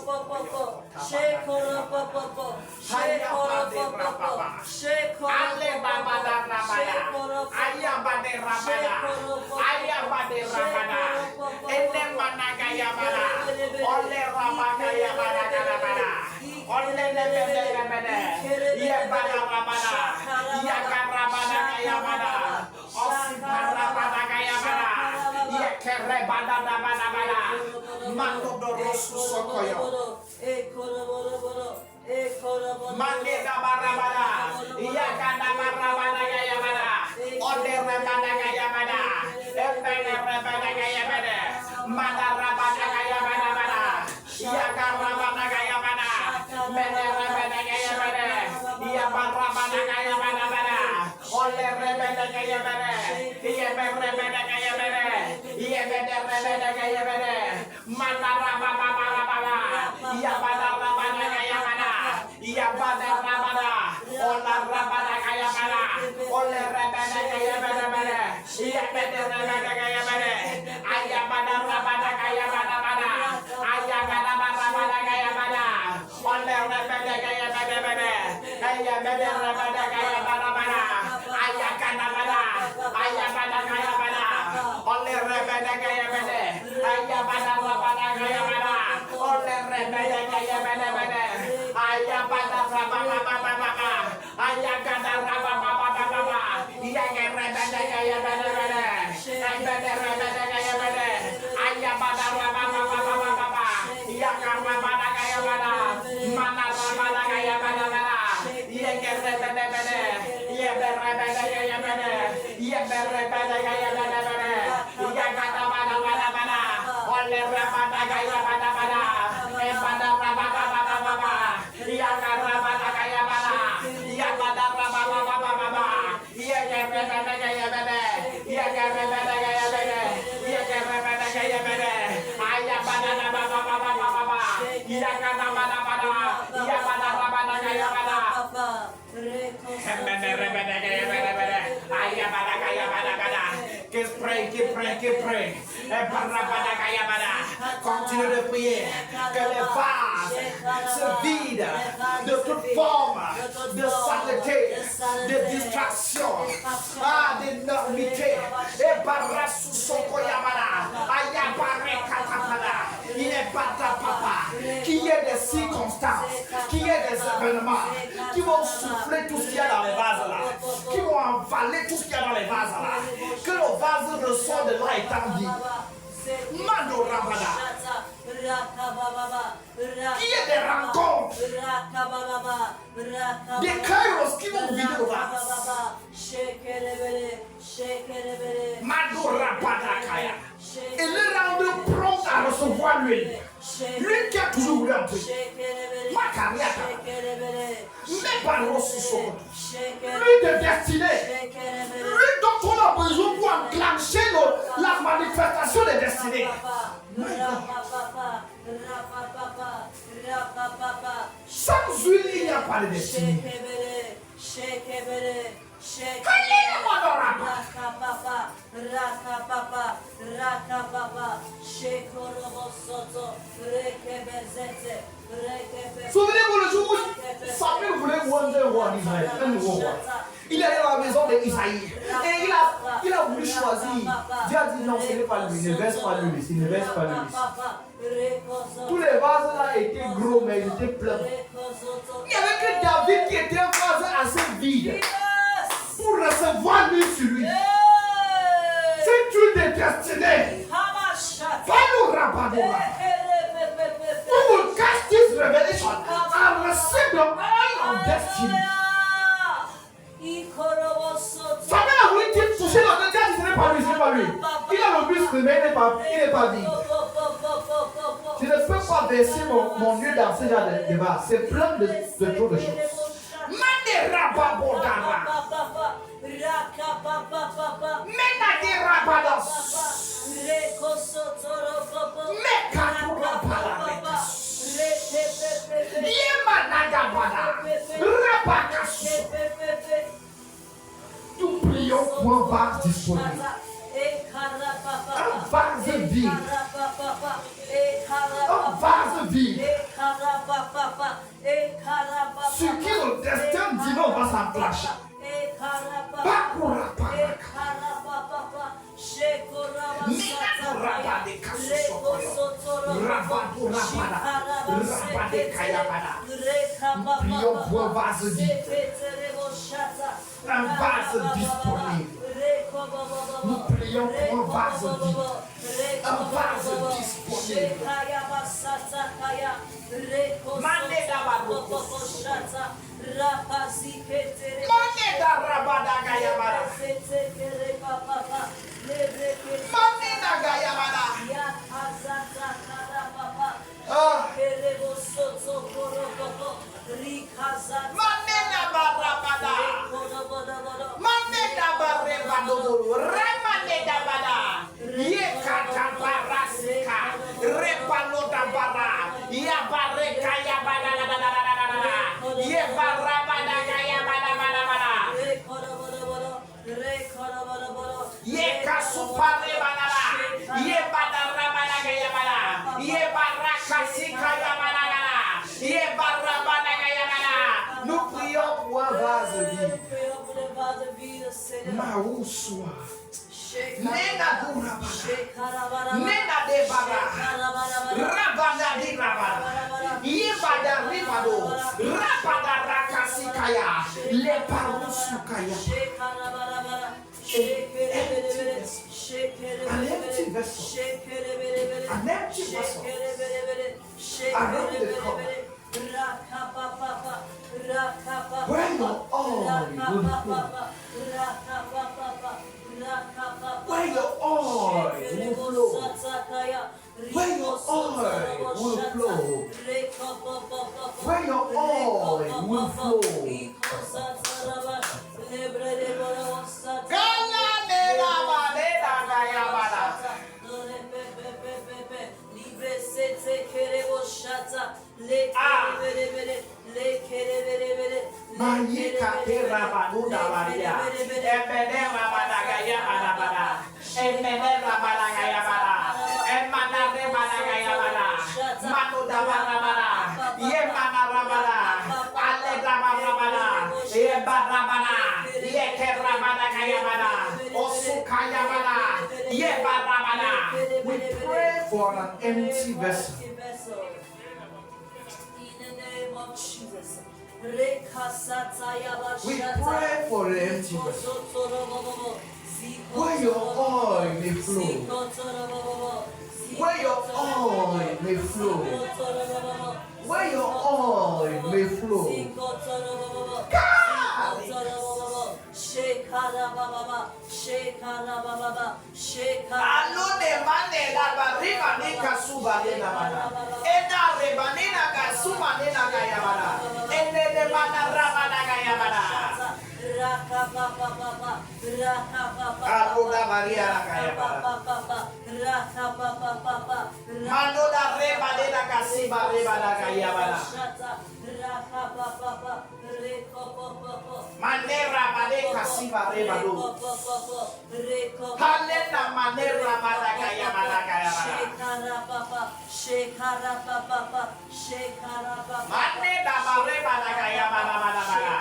popopo, shekoro popopo, shekoro popopo, Continue de prier que les vases se vident de toute forme de saleté, de distraction, d'énormité. Et barra sous son koyamana, ayabare katapana, il n'est pas ta papa. Qu'il y ait des circonstances, qu'il y ait des événements qui vont souffler tout ce qu'il y a dans les vases là, qui vont avaler tout ce qu'il y a dans les vases là. Que le vase ressort de là étendu. Mando Rabada. Qu'il y ait des rencontres, des kairos qui vont vider le vase. Mando Rabada Kaya. Et le rendre prompt à recevoir l'huile. L'huile qui a toujours voulu un peu. Makariata. Mais pas l'huile de destinée. L'huile dont on a besoin pour enclencher la manifestation des destinées. Sans huile, il n'y a pas de destinée. Souvenez-vous le jour où Samuel voulait voir un roi en Israël, un nouveau roi. Il est allé dans la maison d'Isaïe et il a voulu choisir. Dieu a dit non, ce n'est pas lui, ne verse pas lui, il ne verse pas lui. Tous les vases là étaient gros, mais ils étaient pleins. Il n'y avait que David qui était un vase assez vide pour recevoir l'huile sur lui. C'est une des destinées. Who will catch this revelation and receive the oil of destiny? Samuel a voulu toucher le Dieu, ce n'est pas lui, ce n'est pas lui. Il a le muscle, mais il n'est pas dit. Je ne peux pas verser mon Dieu dans ce genre de débat. C'est plein de trop de choses. Nous prions pour un vase disponible. Un vase vide. Un vase vide. Sur qui le destin divin va s'enclencher. prions pour un vase vide. Un vase disponible. Nous prions pour un vase vide. Un vase disponible. Nous prions pour un vase vide. Maouswa. Nena duraba. Nena debara. Rabana di rabana. Yebada ribado. Rabada rakasikaya. Le parusukaya. An empty vessel. An empty vessel. Around the corner. Where your oil will flow. Where your oil will flow. Where your oil will flow. Where your oil will flow. Mayika terabanuda Maria. Emenera badagaya badabada. Emenera badagaya bada. Emanare badagaya bada. Manuda badabada. Yemana rabada. Aleda badabada. Yebarabada. Yekera badagaya bada. Osukaya bada. Yebarabada. We pray for an empty vessel. We pray for the empty vessel. Where your oil may flow. Where your oil may flow. Where your oil may flow. God! Alone mane la bariba ni kasuba ni na mana. Ena rebanina kasuma ni na kaya mana. Ene de mana rabana kaya mana. Aluda Maria la kaya mana. Manoda rebanina kasiba rebana kaya mana. Manera mane kasiba rebado. Halena manera mana kaya mana kaya mana. Manera mareba mana kaya mana mana mana.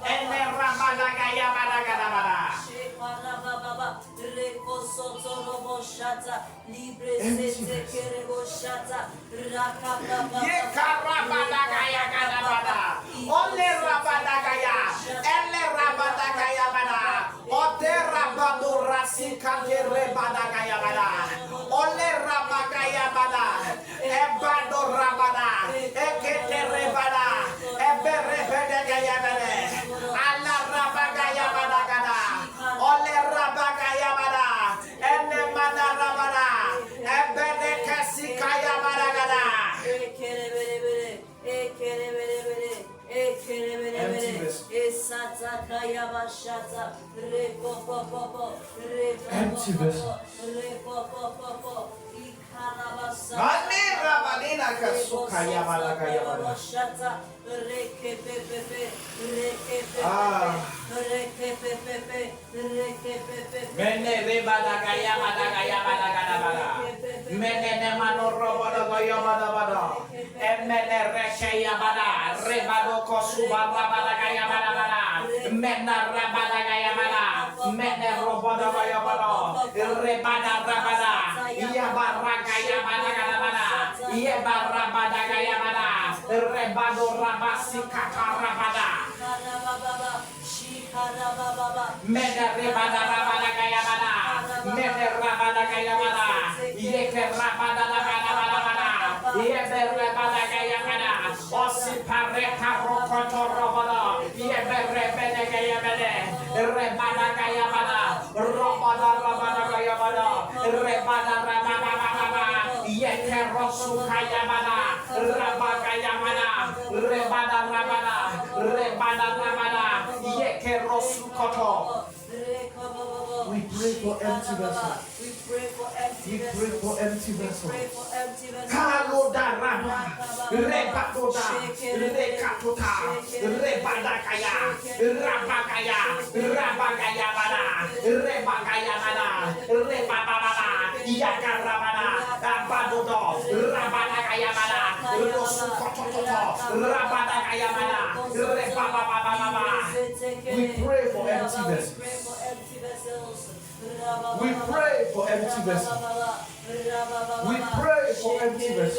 Enera mana kaya mana mana mana. Ye karabada kaya kana mana. Ole rabada kaya. Ele rabada kaya mana. Ote rabado rasikante rebada kaya mana. Ole rabakaya mana. Ebado rabada. Ekete rebada. Eberebede kaya mana. Ala rabakaya mana kana. Ole rabakaya mana. Ene mana rabada. Ebede kasikaya mana kana. Empty vessel. Manera banina kasukaya malakaya mana. Mene rebada kaya mana kaya mana kana mana. Mene ne manoro bodo kaya mana mana. Emene rekaya mana. Rebado kosuba rabada kaya mana mana. Mena rabada kaya mana. Mene robodo kaya mana. Rebada rabada. Iya baraka ya mana kana mana. Iya barabada kaya mana. Rebado rabasi kakarabada. Mene rebada rabada kayabada. Mene rabada kayabada. Yeke rabada rabada rabada. Yebe rebada kayabada. Osi pareka rokoto robada. Yebe rebede kayabede. Rebada kayabada. Robada rabada kayabada. Rebada rabada rabada. Yeke rosu kayabada. Rabaka yabada. Rebada rabada. Rebada rabada. Yeke rosu koto. We pray for empty vessels. We pray for empty We pray for empty vessels. Kaloda raba, rebatoda, rekatota, rebadakaya, rabakaya, rabakaya bada, rebakaya bada, rebababa, yakarabada, abadodo, rabadakaya bada, rosukototo, rabadakaya bada, rebababa. We pray for empty vessels. We pray for empty vessels. We pray for empty vessels.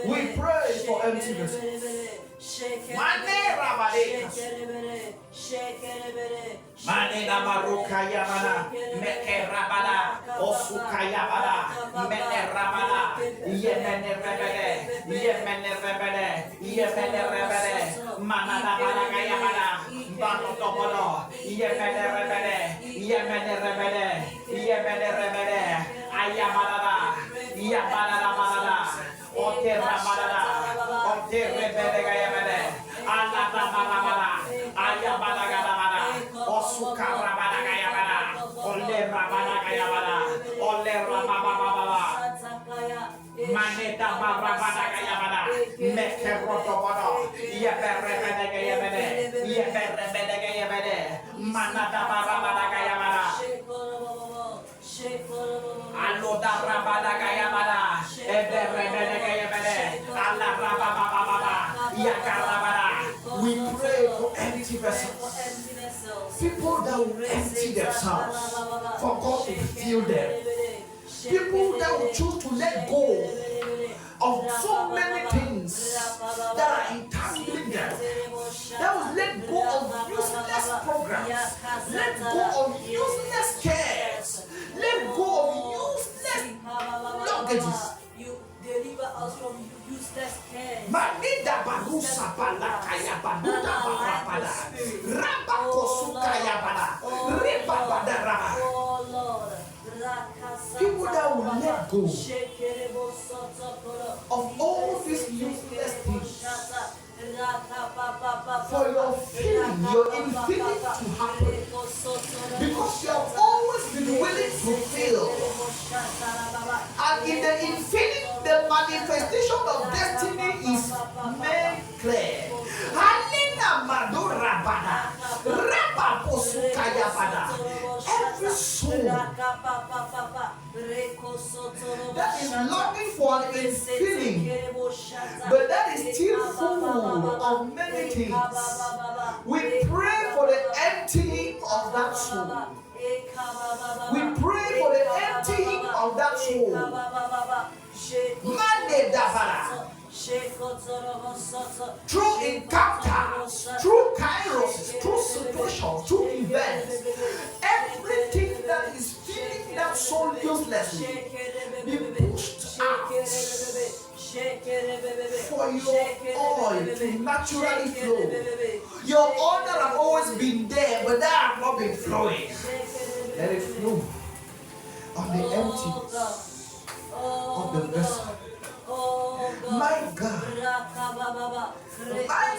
We pray for empty vessels. Mane rabadeka. Mane namaruka yamana, meke rabada, osuka yamana, mene rabada, yemene rebede, yemene rebede, yemene rebede, manana baraka yamana, bano tomono, yemene rebede, yemene rebede, yemene rebede, ayamana, yamana barada, ote rabada, ote rebede yamene, alata barabada, ayamana garabada, osuka rabada yamana, ole rabada yamana, ole rababa. Maneta barabada yamana, meke rotobono, yeberebede yamene, yeberebede yamene, manata barabada yamana. Aloda rabada yamana, eberebede yamene, ala rababa, yakarabada. We pray for empty vessels. People that will empty themselves for God to fill them. People that will choose to let go of so many things that are entangling them. That will let go of useless programs. Let go of useless cares. Let go of useless luggages. You deliver us from useless cares. Manida barusa balakaya baduda barapada. Rabakosukaya bada. Ribabada raba. Oh Lord. People that will let go of all these useless things for your feeling, your infilling to happen. Because you have always been willing to feel. And in the infilling, the manifestation of destiny is made clear. Halina madura bada. Rabaposukaya bada. Every soul that is longing for an infilling, but that is still full of many things, we pray for the emptying of that soul. We pray for the emptying of that soul. Mande dabara. Through encounters, through kairos, through situations, through events, everything that is feeling that soul uselessly be pushed out for your oil to naturally flow. Your oil that have always been there, but that have not been flowing. Let it flow on the emptiness of the vessel. My God. My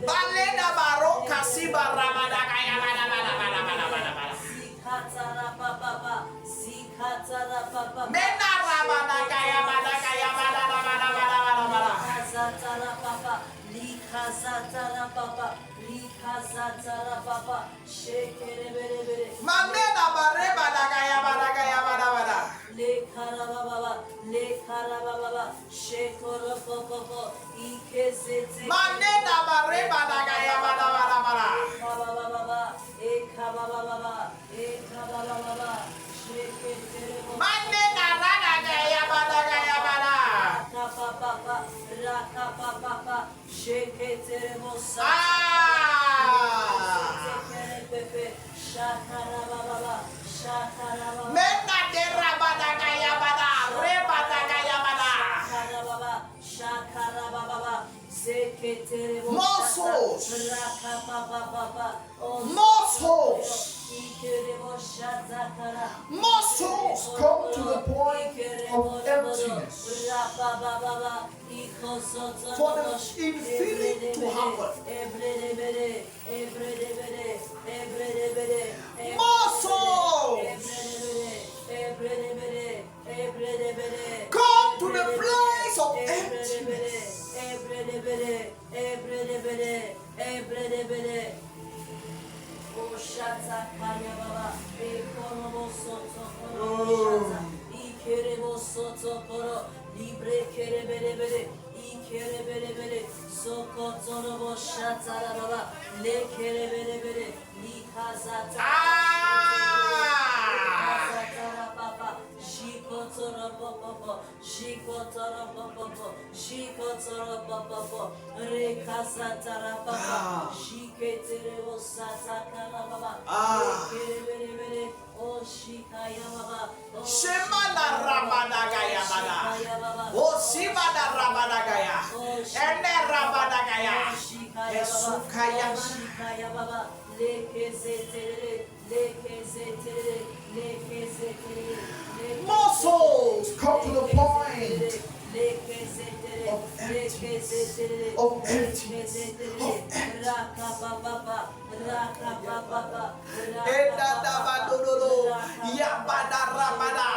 Balena baroka siba ramada kaya bada. Mena ramada kaya bada. Mamena bareba dagaya badagaya badabada. Le karababa, le karababa, shekoro popopo, ikezete. Manena bareba dagaya badabada. Ekababa, ekababa, ekababa, shekete. Manena radagaya badagaya bada. Rakapapa, rakapapa, shekete mosa. Shakarababa, shakarababa. Mena de rabadagaya bada, rebadagaya bada. Shakarababa, sekete. More souls. Rakapapa, More souls. More souls come to the point of emptiness. For the infilling to happen. More souls. Come to the place of emptiness. Oh, shata kaya baba, ekorobo soto koro, shata, ikerebo soto koro, libre kerebere, ikerebere, sokotorobo shata la baba, le kerebere, likazata, likazata papa, shikotoro popo, shikotoro popo, rekazata papa, shiketerebo sata kala baba, kerebere, oh shikaya baba, Shemana rabadagaya bada. Oh simana rabadagaya. Ene rabadagaya. Esukaya. shikaya baba, lekezetere. More souls come to the point of emptiness. Yabada rabada.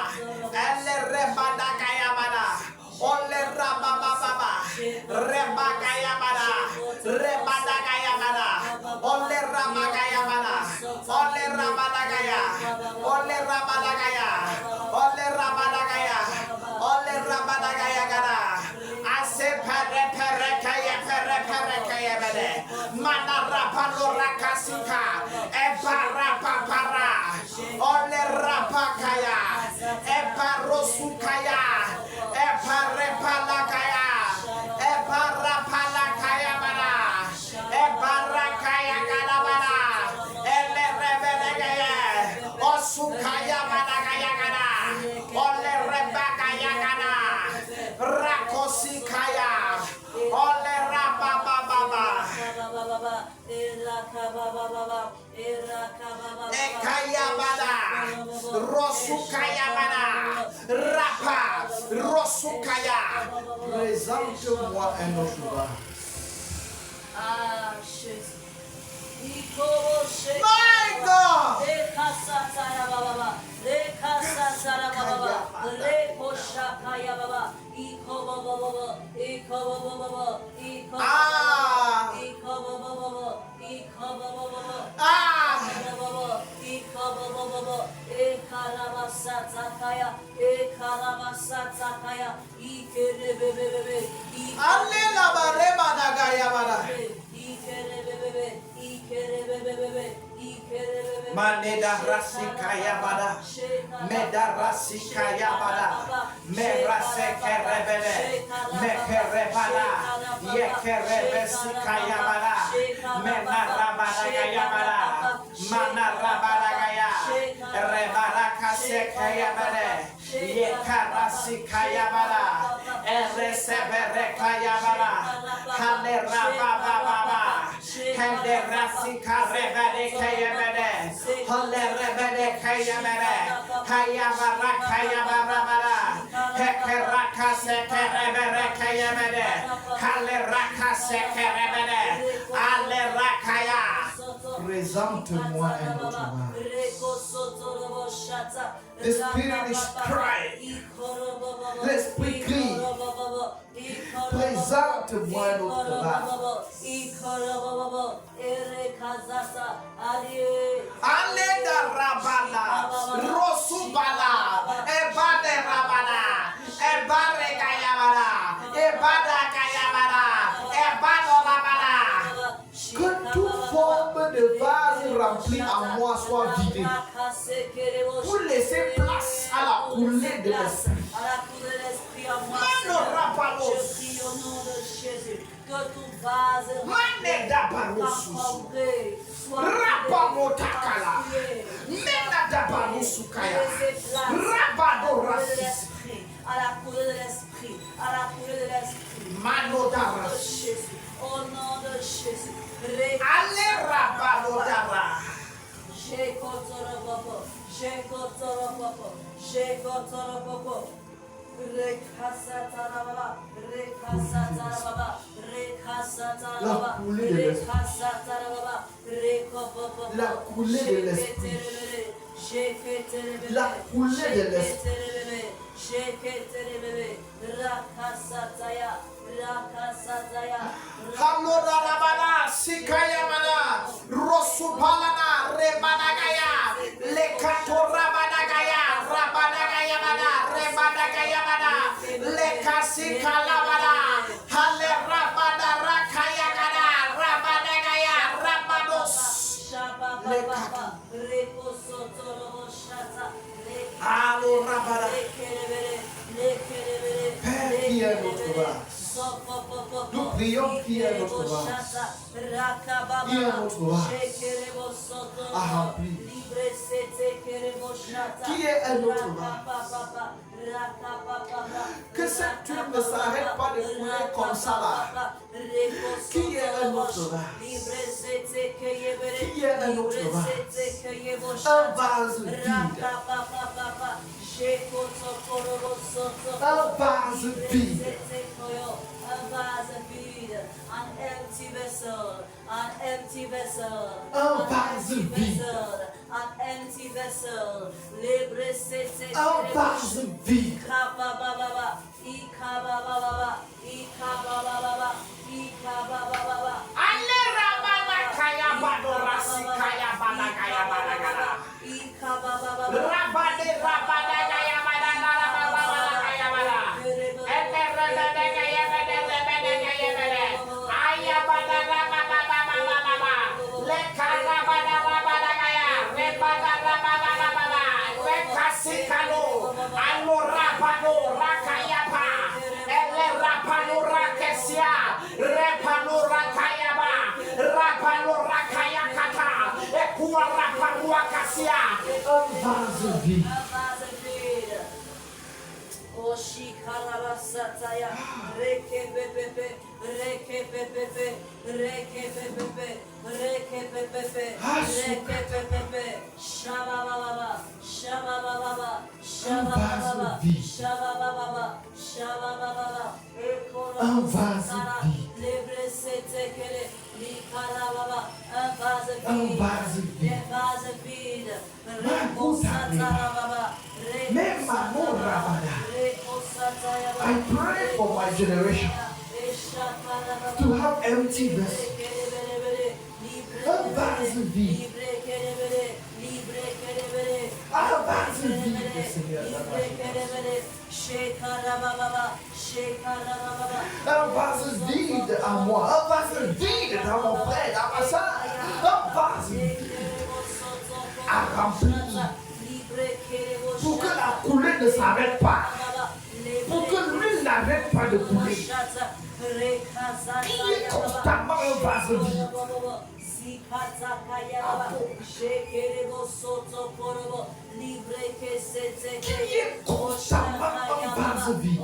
Ele rebadagaya bada. Ole rabababa. Rebagaya bada. Rebadagaya bada. Ole rabagaya bada. Ole rabadagaya. Ole rabadagaya. Ole rabadagaya. Ole rabadagaya gada. Ase pere kaya kaya bede. Mana rapalo rakasika. Ebara papara. Ole rapakaya. Eparosukaya. Eparepalakaya. Eparapalakaya bada. Eparakaya gada bada. Ele rebedegaya. Osukaya badagaya gada. Ole rebagaya gada. Rakosikaya. Ole rabababa. Ekaya bada. Rosukaya bada. Rapa. Rosukaya. Présente-moi un autre vin. Ah, Jésus. My God. Allela bareba dagaya bada. Maneda rasikaya bada. Meda rasikaya bada. Meraseke rebele. Mekerebala. Yekerebesikaya bada. Menarabadagaya bada. Manarabadagaya. Rebarakasekaya bada. Yekarasikaya bada. Ereseberekaya bada. Halerabababa. Halerasika rebelekaya bada. Halerrebelekaya bada. Hayabarakaya bada. Hekerakasekereberekaya bada. Halerakasekerebele. Alerakaya. Présente-moi un autre vin. The Spirit is crying. L'Esprit crie. Présente-moi Présente-moi un autre vase. Aleda rabana, rosubala, ebade rabana, ebare kayabara, ebada kayabara, ebado rabana. Que toute forme de vase rempli en moi soit vidée. Pour laisser place à la coulée de l'esprit. Je prie au nom de Jésus que tout vase à la coulée de l'esprit, à la coulée de l'esprit. Au nom de Jésus. La coulée de l'esprit. La coulée de l'esprit. Hamorabana, Sikayamana, Rosupalana, Rebanagaya, Lekatorabadagaya, Rabanagayamana, Rebanagayamana, Lekasikalabana, Hale Rabada Rakayagana, Rabanagaya, Rabados, Halo Rabada. Père, qui est notre vase? Nous prions qui est notre vase. Qui est notre vase à remplir? Qui est un autre vase? Que cette huile ne s'arrête pas de couler comme ça là. Qui est un autre vase? Qui est un autre vase? Un vase vide. Un vase vide. Un vase vide, an empty vessel, an empty vessel, un vase vide, an empty vessel, un vase vide. Un vase vide. Oshikarabasataya, rekepepepe, rekepepepe, rekepepepe, rekepepepe, rekepepepe, shabababa, shabababa, shabababa, shabababa, shabababa, un vase vide. Lebresetekele, likarababa, un vase vide, Un vase vide. un vase vide, rekosatarababa, Même ma mort rabada. I pray for my generation to have empty vessels. Un vase vide. Un vase vide, Seigneur. Un vase vide à moi. Un vase vide dans mon frère, dans ma soeur. Un vase vide à remplir. Pour que la coulée ne s'arrête pas. Pour que l'huile n'arrête pas de couler. Qui est constamment un vase vide. Qui est constamment un vase vide.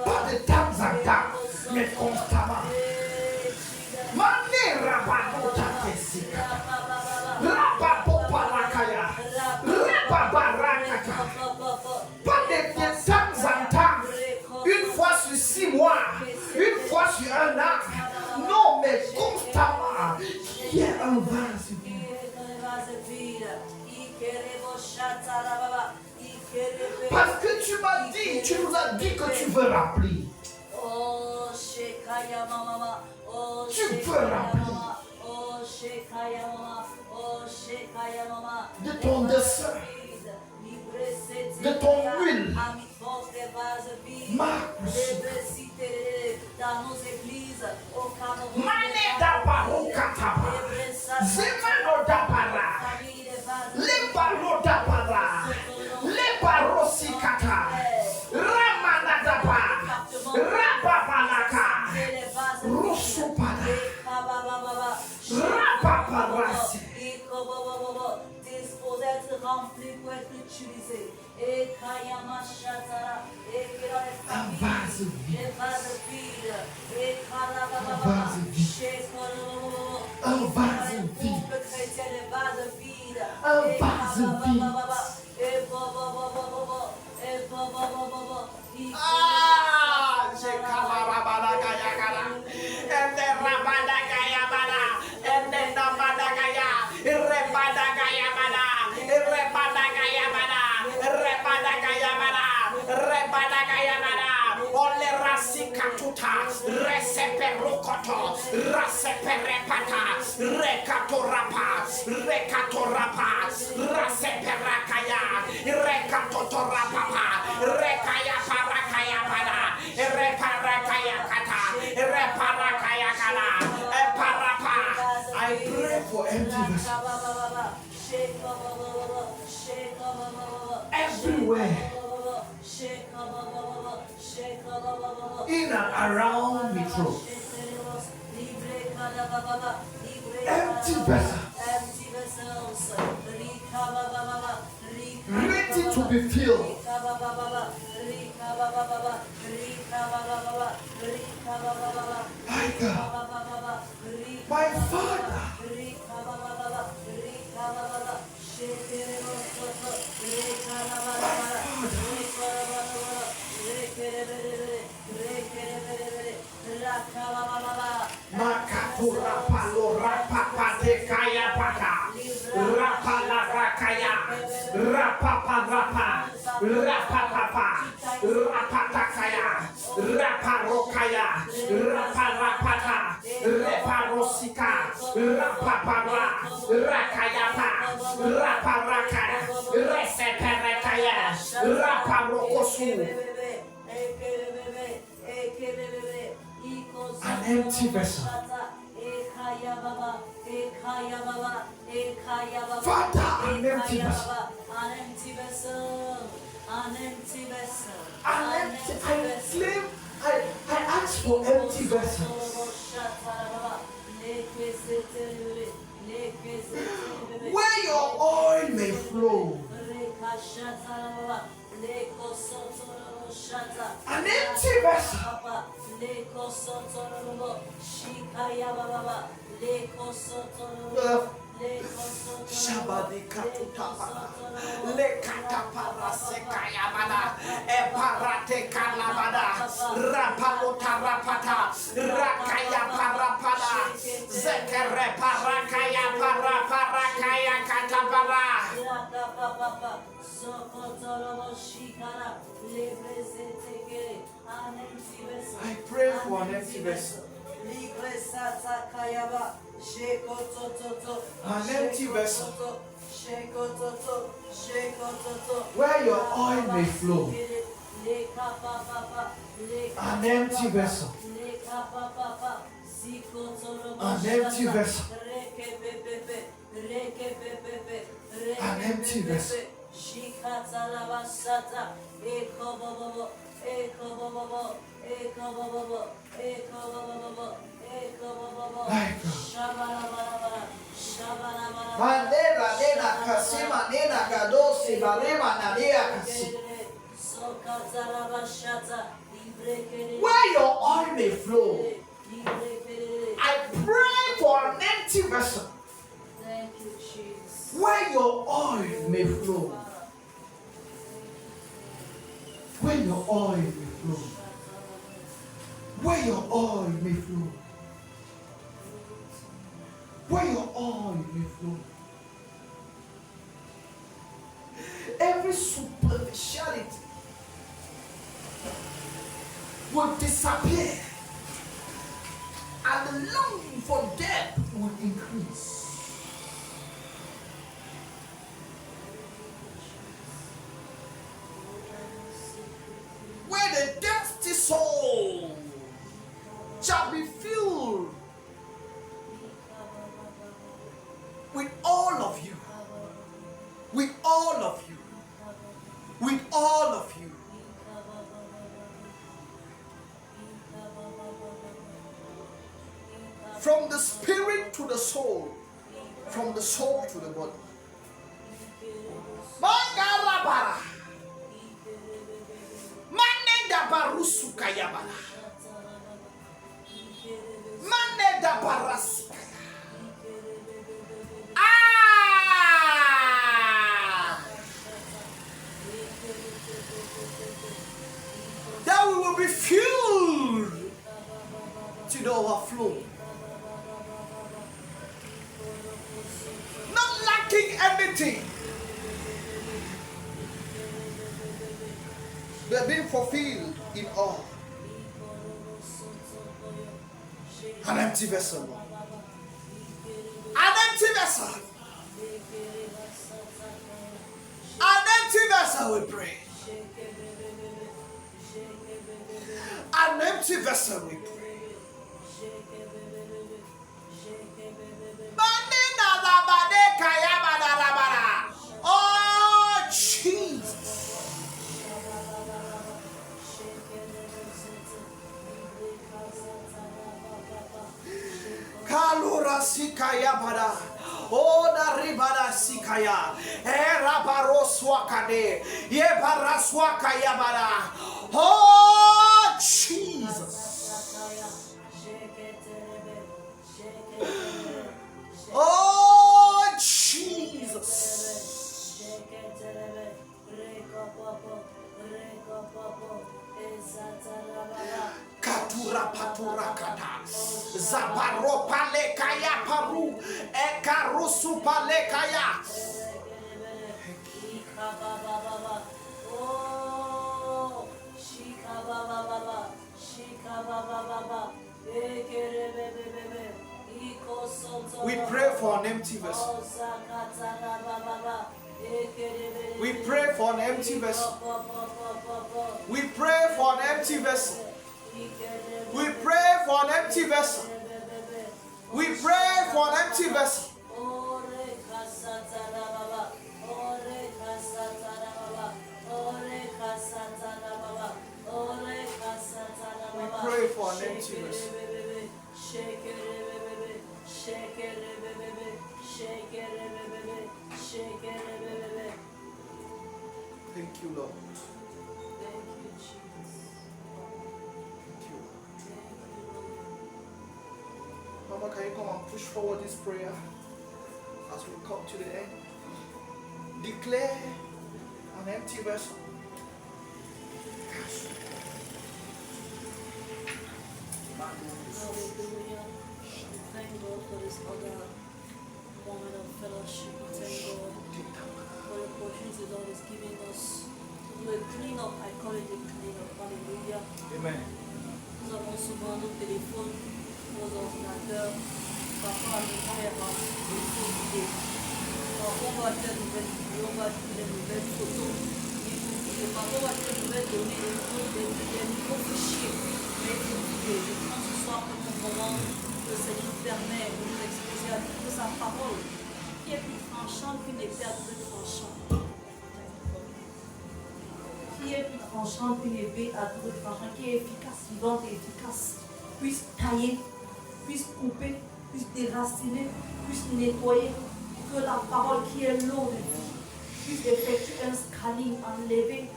Pas de temps en temps, mais constamment. Pas de temps en temps, une fois sur 6 mois, une fois sur 1 an. Non, mais constamment, il y a un vase vide. Parce que tu m'as dit, tu nous as dit que tu veux remplir. Oh, Shekaya Mama. Oh, Tu veux Shekaya remplir. Mama. Oh, Shekaya Mama. Oh, Shekaya Mama. De ton dessein. De ton huile. Marche. Dans nos églises, au Cameroun, Maneta parokataba. Zemano dabara. Le baro dabara. Le baro sikata. Ramana daba. Rababalaka. Rosopada. Rababarasi. Disposé à être rempli pour être utilisé. Et Kayama Shatara, et qui dans les familles, vase vide. les vases vides, et Kalababa, Un vase vide. Shekoro, Un vase les vide. couples chrétiens, les vases vides, Un et vase Kalababa, vide. et Bobo, et Bobo, Ah, Shekalababalakayakara. Ende rabadakayabada. Ende nabadakaya. Rebadakayabada. Rebadakayabada. Rebadakayabada. Rebadakayabada. Ole rasikatuta. Reseperokoto. Raseperepata. Rekatorapa. Rekatorapa. Raseperakaya. Rekatotorapapa. Rekaya parakaya pada, reparakaya kata, reparakaya kala, parapa. I pray for empty vessels. Everywhere. In and around me through. Empty vessels. Ready to be filled. My God. My Father. Makatura palora papa de kaya pata. Rapala rakaya. Rapapa rapa. Rapapapa. Rapatakaya. Raparokaya. Raparapata. Reparosika. Rapapara. Rakayapa. Raparaka. Reseperekaya. Raparokosu. An empty vessel. Father, an empty vessel. An empty vessel. An empty vessel. An empty, I claim, I ask for empty vessels. Where your oil may flow. An empty vessel. Shabadi katutapa, le katapara sekayabada, eparate kalabada, rapalota rapata, rakaya parapada, zekere parakaya paraparakaya katabara. I pray for an empty vessel. An empty vessel. Where your oil may flow. An empty vessel. An empty vessel. An empty vessel. Manera nena kasima nena gadosi barema nadia kasi. Where your oil may flow. I pray for an empty vessel. Thank you, Jesus. Where your oil may flow. Where your oil may flow. Where your oil may flow. Where your oil may flow. Every superficiality will disappear. And the longing for death will increase. Where the thirsty soul shall be filled with all of you. With all of you. With all of you. From the spirit to the soul. From the soul to the body. Mangarabara. Manenda barusukayabara. Manenda barasikaya. That we will be filled to the overflow. Not lacking anything. But being fulfilled in all. An empty vessel. An empty vessel. An empty vessel, we pray. An empty vessel, we pray. Oh, Jesus. Kalura sikaya bada. Oh, da ribada sikaya. Era baroswakade. Ye baraswakaya bada. Oh, Jesus. Oh, Jesus. Katura patura kata. Zabaro pale kaya paru. Ekarusu pale kaya. Oh, shika baba baba. Shika baba baba. We pray for an empty vessel. We pray for an empty vessel. We pray for an empty vessel. We pray for an empty vessel. We pray for an empty vessel. We pray for an empty vessel. Thank you, Lord. Thank you, Jesus. Thank you, Lord. Mama, can you come and push forward this prayer as we come to the end? Declare an empty vessel. Hallelujah. Thank God for this other moment of fellowship. Thank God for the opportunity God is giving us to do a clean up. I call it a clean up. Hallelujah. Amen. Nous avons souvent nos téléphones, nos ordinateurs, parfois nos caméras, des idées. Parfois on va faire de nouvelles vidéos, on va faire de nouvelles photos. Et parfois on va faire de nouvelles données, des nouveaux fichiers. Mais je prends ce soir comme un moment que le Seigneur permet de nous exposer à toute sa parole, qui est plus tranchante qu'une épée à double tranchant. Qui est plus tranchante qu'une épée à double tranchant, qui est efficace, vivante et efficace, puisse tailler, puisse couper, puisse déraciner, puisse nettoyer, que la parole qui est l'eau de vie puisse effectuer un scanning, enlever,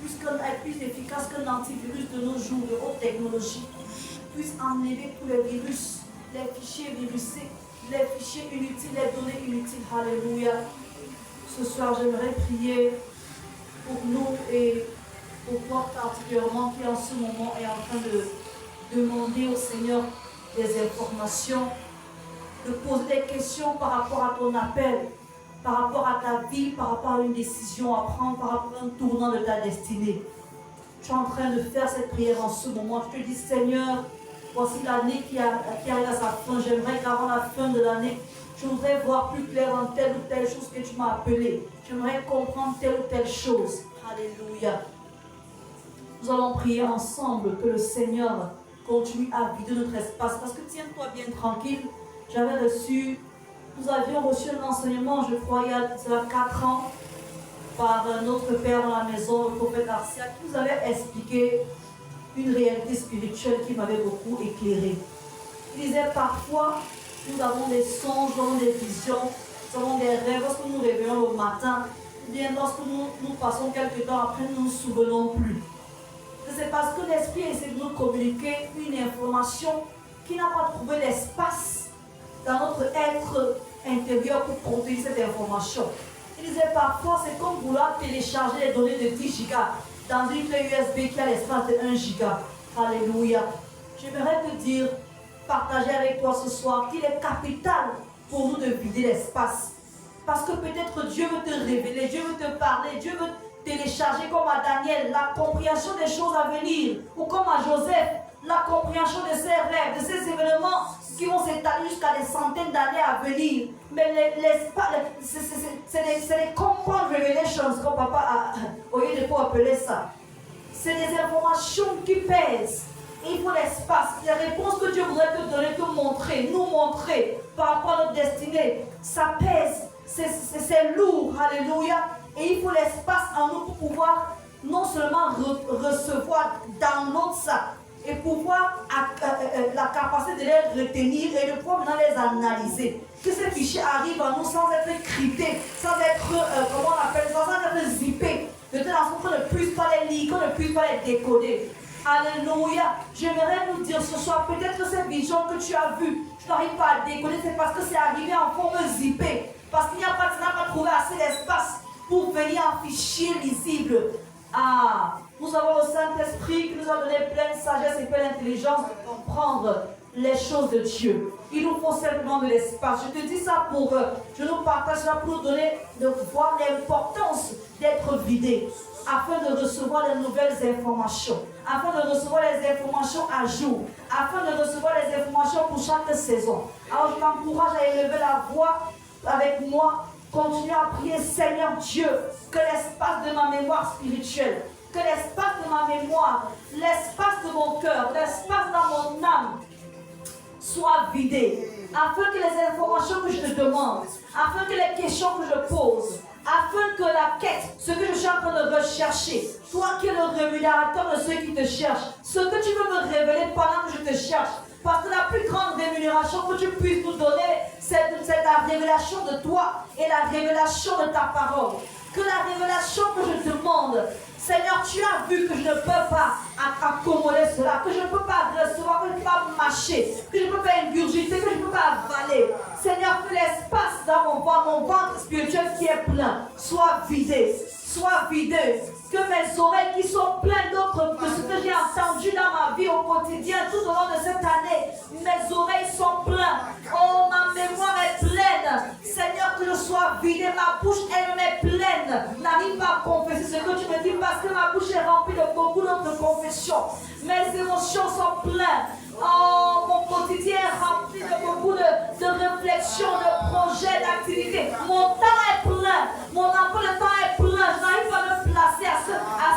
puisqu'elle est plus efficace qu'un antivirus de nos jours de haute technologie, puisse enlever tous les virus, les fichiers virusés, les fichiers inutiles, les données inutiles. Alléluia. Ce soir, j'aimerais prier pour nous et pour toi particulièrement qui en ce moment est en train de demander au Seigneur des informations, de poser des questions par rapport à ton appel, par rapport à ta vie, par rapport à une décision à prendre, par rapport à un tournant de ta destinée. tu es en train de faire cette prière en ce moment. Tu te dis, Seigneur, voici l'année qui arrive à sa fin. J'aimerais qu'avant la fin de l'année, je voudrais voir plus clair dans telle ou telle chose que tu m'as appelé. J'aimerais comprendre telle ou telle chose. Alléluia. Nous allons prier ensemble que le Seigneur continue à vider notre espace. Parce que tiens-toi bien tranquille. Nous avions reçu un enseignement, je crois, il y a 4 ans, par notre père dans la maison, le prophète Arcia, qui nous avait expliqué une réalité spirituelle qui m'avait beaucoup éclairé. Il disait parfois, nous avons des songes, nous avons des visions, nous avons des rêves, lorsque nous nous réveillons le matin, ou bien lorsque nous passons quelques temps après, nous ne nous souvenons plus. C'est parce que l'Esprit essaie de nous communiquer une information qui n'a pas trouvé l'espace dans notre être intérieur pour protéger cette information. Il disait parfois, c'est comme vouloir télécharger les données de 10 gigas dans une clé USB qui a l'espace de 1 giga. Alléluia. J'aimerais te dire, partager avec toi ce soir qu'il est capital pour nous de vider l'espace. Parce que peut-être Dieu veut te révéler, Dieu veut te parler, Dieu veut télécharger comme à Daniel la compréhension des choses à venir, ou comme à Joseph, la compréhension de ses rêves, de ces événements qui vont s'étaler jusqu'à des centaines d'années à venir. Mais c'est des compound revelations, comme papa a au lieu de pouvoir appeler ça. C'est des informations qui pèsent. Et il faut l'espace. Les réponses que Dieu voudrait te donner, te montrer, nous montrer par rapport à notre destinée, ça pèse. C'est lourd. Alléluia. Et il faut l'espace en nous pour pouvoir non seulement recevoir, download ça, et pouvoir la capacité de les retenir et de pouvoir maintenant les analyser. Que ces fichiers arrivent à nous sans être cryptés, sans être, comment on appelle ça, sans être zippés, de telle façon qu'on ne puisse pas les lire, qu'on ne puisse pas les décoder. Alléluia. J'aimerais nous dire ce soir, peut-être que ces visions que tu as vues, tu n'arrives pas à décoder, c'est parce que c'est arrivé en forme zippée. Parce qu'il n'y a pas, tu n'as pas trouvé assez d'espace pour venir en fichier lisible. Ah, nous avons le Saint-Esprit qui nous a donné pleine sagesse et pleine intelligence de comprendre les choses de Dieu. Il nous faut simplement de l'espace. Je te dis ça pour, je nous partage ça pour nous donner, de voir l'importance d'être vidé, afin de recevoir les nouvelles informations, afin de recevoir les informations à jour, afin de recevoir les informations pour chaque saison. Alors je m'encourage à élever la voix avec moi. Continuez à prier, Seigneur Dieu, que l'espace de ma mémoire spirituelle, que l'espace de ma mémoire, l'espace de mon cœur, l'espace dans mon âme soit vidé, afin que les informations que je te demande, afin que les questions que je pose, afin que la quête, ce que je suis en train de rechercher, toi qui es le rémunérateur de ceux qui te cherchent, ce que tu veux me révéler pendant que je te cherche, parce que la plus grande rémunération que tu puisses nous donner, c'est la révélation de toi et la révélation de ta parole. Que la révélation que je demande, Seigneur, tu as vu que je ne peux pas accommoder cela, que je ne peux pas recevoir, que je ne peux pas mâcher, que je ne peux pas ingurgiter, que je ne peux pas avaler. Seigneur, que l'espace dans mon ventre spirituel qui est plein soit vidé, soit vidé. Que mes oreilles qui sont pleines de ce que j'ai entendu dans ma vie au quotidien, tout au long de cette année, mes oreilles sont pleines. Oh, ma mémoire est pleine. Seigneur, que je sois vidé, ma bouche elle est pleine. N'arrive pas à confesser ce que tu me dis parce que ma bouche est remplie de beaucoup d'autres confessions. Mes émotions sont pleines. Oh, mon quotidien est rempli de beaucoup de réflexions, de projets, d'activités. Mon temps est plein. Mon emploi de temps est plein. Je n'arrive pas à me placer à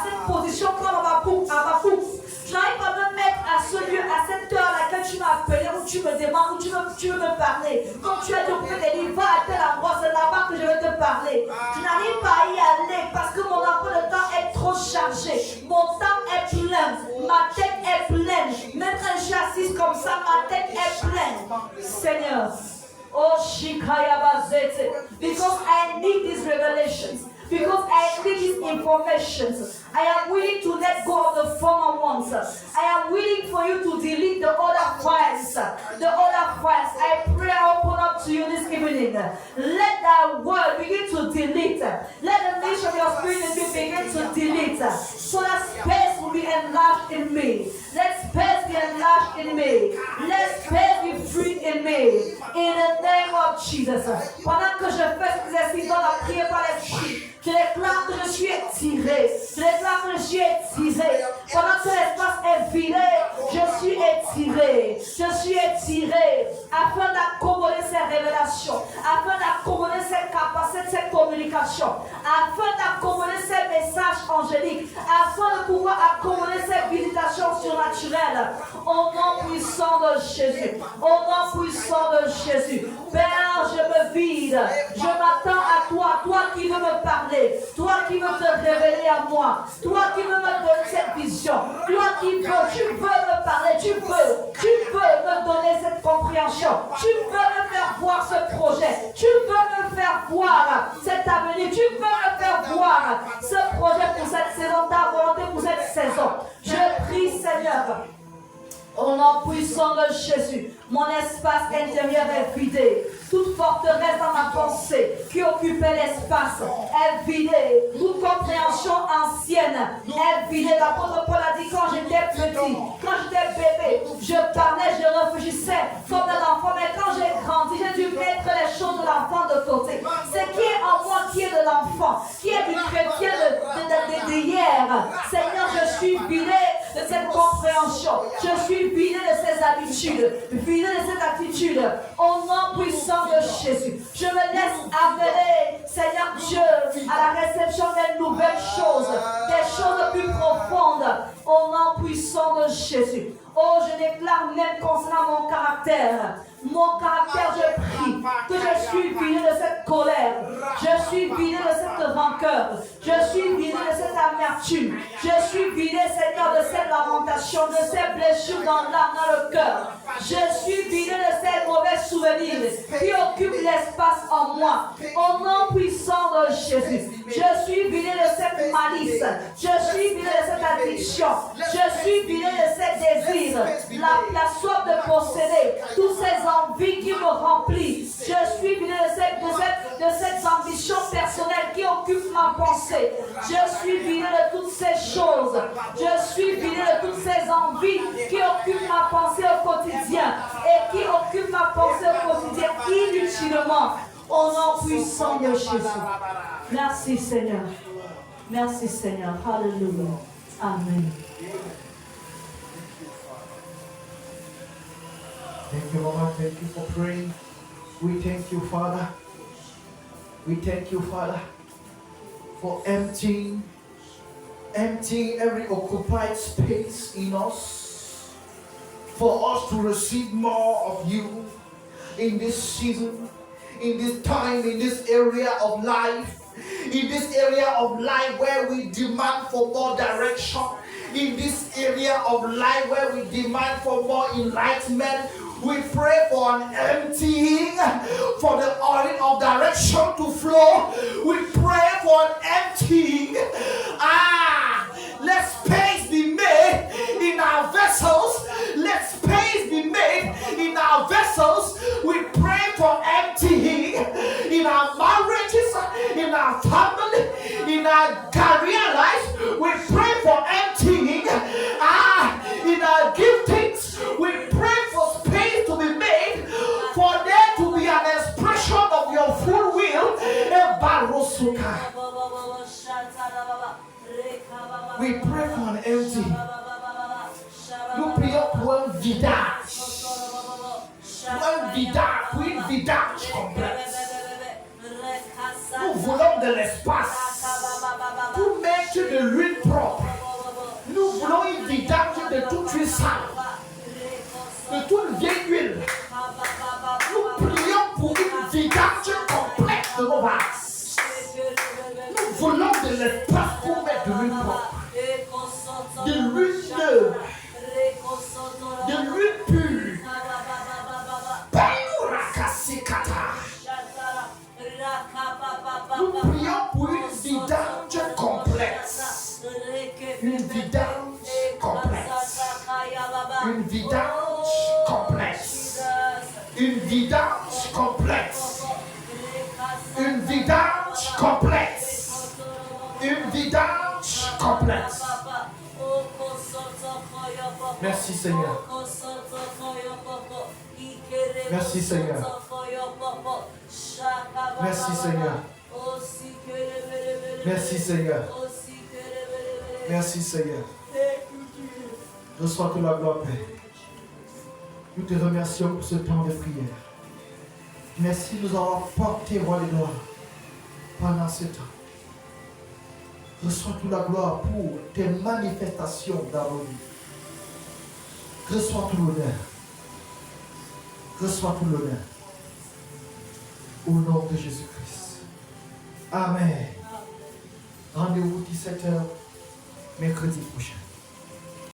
cette position comme Habakkuk. Je n'arrive pas à me mettre à ce lieu, à cette heure à laquelle tu m'as appelé, où tu me demandes, où tu veux me parler. Quand tu as dit au prophète Élie, va à tel endroit, c'est là-bas que je vais te parler. Je n'arrive pas à y aller parce que mon emploi de temps est trop chargé. Mon temps est plein. Ma tête est pleine. Même quand je suis assise comme ça, ma tête est pleine. Seigneur, oh Shikaya Bazete, because I need these revelations. Because I need these informations. I am willing to let go of the former ones. I am willing for you to delete the other files. I pray, I open up to you this evening. Let that word begin to delete. Let the nation of your spirit begin to delete. So that space will be enlarged in me. Let space be enlarged in me. Let space be free in me. In the name of Jesus. Pendant que je fais cet exercice dans la prière par l'esprit, je déclare que je suis étiré. Je déclare que je suis étiré. afin d'accommoder ces messages angéliques, afin de pouvoir accommoder ces visitations surnaturelles. Au nom puissant de Jésus, au nom puissant de Jésus. Père, je me vide, je m'attends à toi, toi qui veux me parler, toi qui veux te révéler à moi, toi qui veux me donner cette vision, toi qui veux, tu veux me parler, tu veux me donner cette compréhension, tu veux me faire voir ce projet, tu veux me faire voir cet avenir, tu veux me faire voir ce projet pour cette saison, ta volonté pour cette saison. Je prie, Seigneur, au nom puissant de Jésus, mon espace intérieur est vidé. Toute forteresse dans ma pensée qui occupait l'espace est vidée. Toute compréhension ancienne est vidée. L'apôtre Paul a dit quand j'étais petit, quand j'étais bébé, je parlais, je réfléchissais comme un enfant. Mais quand j'ai grandi, j'ai dû mettre les choses de l'enfant de côté. Ce qui est en moi qui est de l'enfant, qui est du chrétien d'hier. Seigneur, je suis vidé de cette compréhension. Je suis vidé de ces habitudes, vidé de cette attitude. Au nom puissant de Jésus, je me laisse amener, Seigneur Dieu, à la réception des nouvelles choses, des choses plus profondes. Au nom puissant de Jésus. Oh, je déclare même concernant mon caractère. Mon caractère, je prie que je suis vidé de cette colère. Je suis vidé de cette rancœur. Je suis vidé de cette amertume. Je suis vidé, Seigneur, de cette lamentation, de ces blessures dans l'âme, dans le cœur. Je suis vidé de ces mauvais souvenirs qui occupent l'espace en moi. Au nom puissant de Jésus, je suis vidé de cette malice. Je suis vidé de cette addiction. Je suis vidé de ces désirs. La soif de posséder. Tous ces envies qui me remplissent. Je suis vidé de cette ambition personnelle qui occupe ma pensée. Je suis vidé de toutes ces choses. Je suis vidé de toutes ces envies qui occupent ma pensée au quotidien et qui occupent ma pensée au quotidien inutilement. Au nom puissant de Jésus. Merci Seigneur. Merci Seigneur. Alléluia. Amen. Thank you, Mama. Thank you for praying. We thank you, Father. We thank you, Father, for emptying every occupied space in us, for us to receive more of you in this season, in this time, in this area of life, where we demand for more direction, in this area of life where we demand for more enlightenment. We pray for an emptying, for the oil of direction to flow. We pray for an emptying. Let space be made in our vessels. Let space be made in our vessels. We pray for emptying in our marriages, in our family, in our career life. We pray for emptying. In our giftings, we pray for space to be made, for there to be an expression of your full will. We pray for an empty. Nous prions pour un vidage. Pour une vidage complète. Nous voulons de l'espace pour mettre de l'huile propre. Nous voulons une vidage de toute huile sale, de toute vieille huile. Nous prions pour une vidage complète de nos vases. Nous voulons de l'espace pour mettre de l'huile propre, de l'huile neuve, de l'huile pure. Nous prions pour une vidage complète. Une vidage complète. Une vidage complète. Une vidage complète. Une vidage complète. Une vidage complète. Merci Seigneur. Merci Seigneur. Merci Seigneur. Merci Seigneur. Merci Seigneur. Reçois toute la gloire, Père. Nous te remercions pour ce temps de prière. Merci de nous avoir porté roi des gloires pendant ce temps. Reçois toute la gloire pour tes manifestations dans nos vies. Reçois tout l'honneur. Reçois tout l'honneur. Au nom de Jésus-Christ. Amen. Rendez-vous 17h mercredi prochain.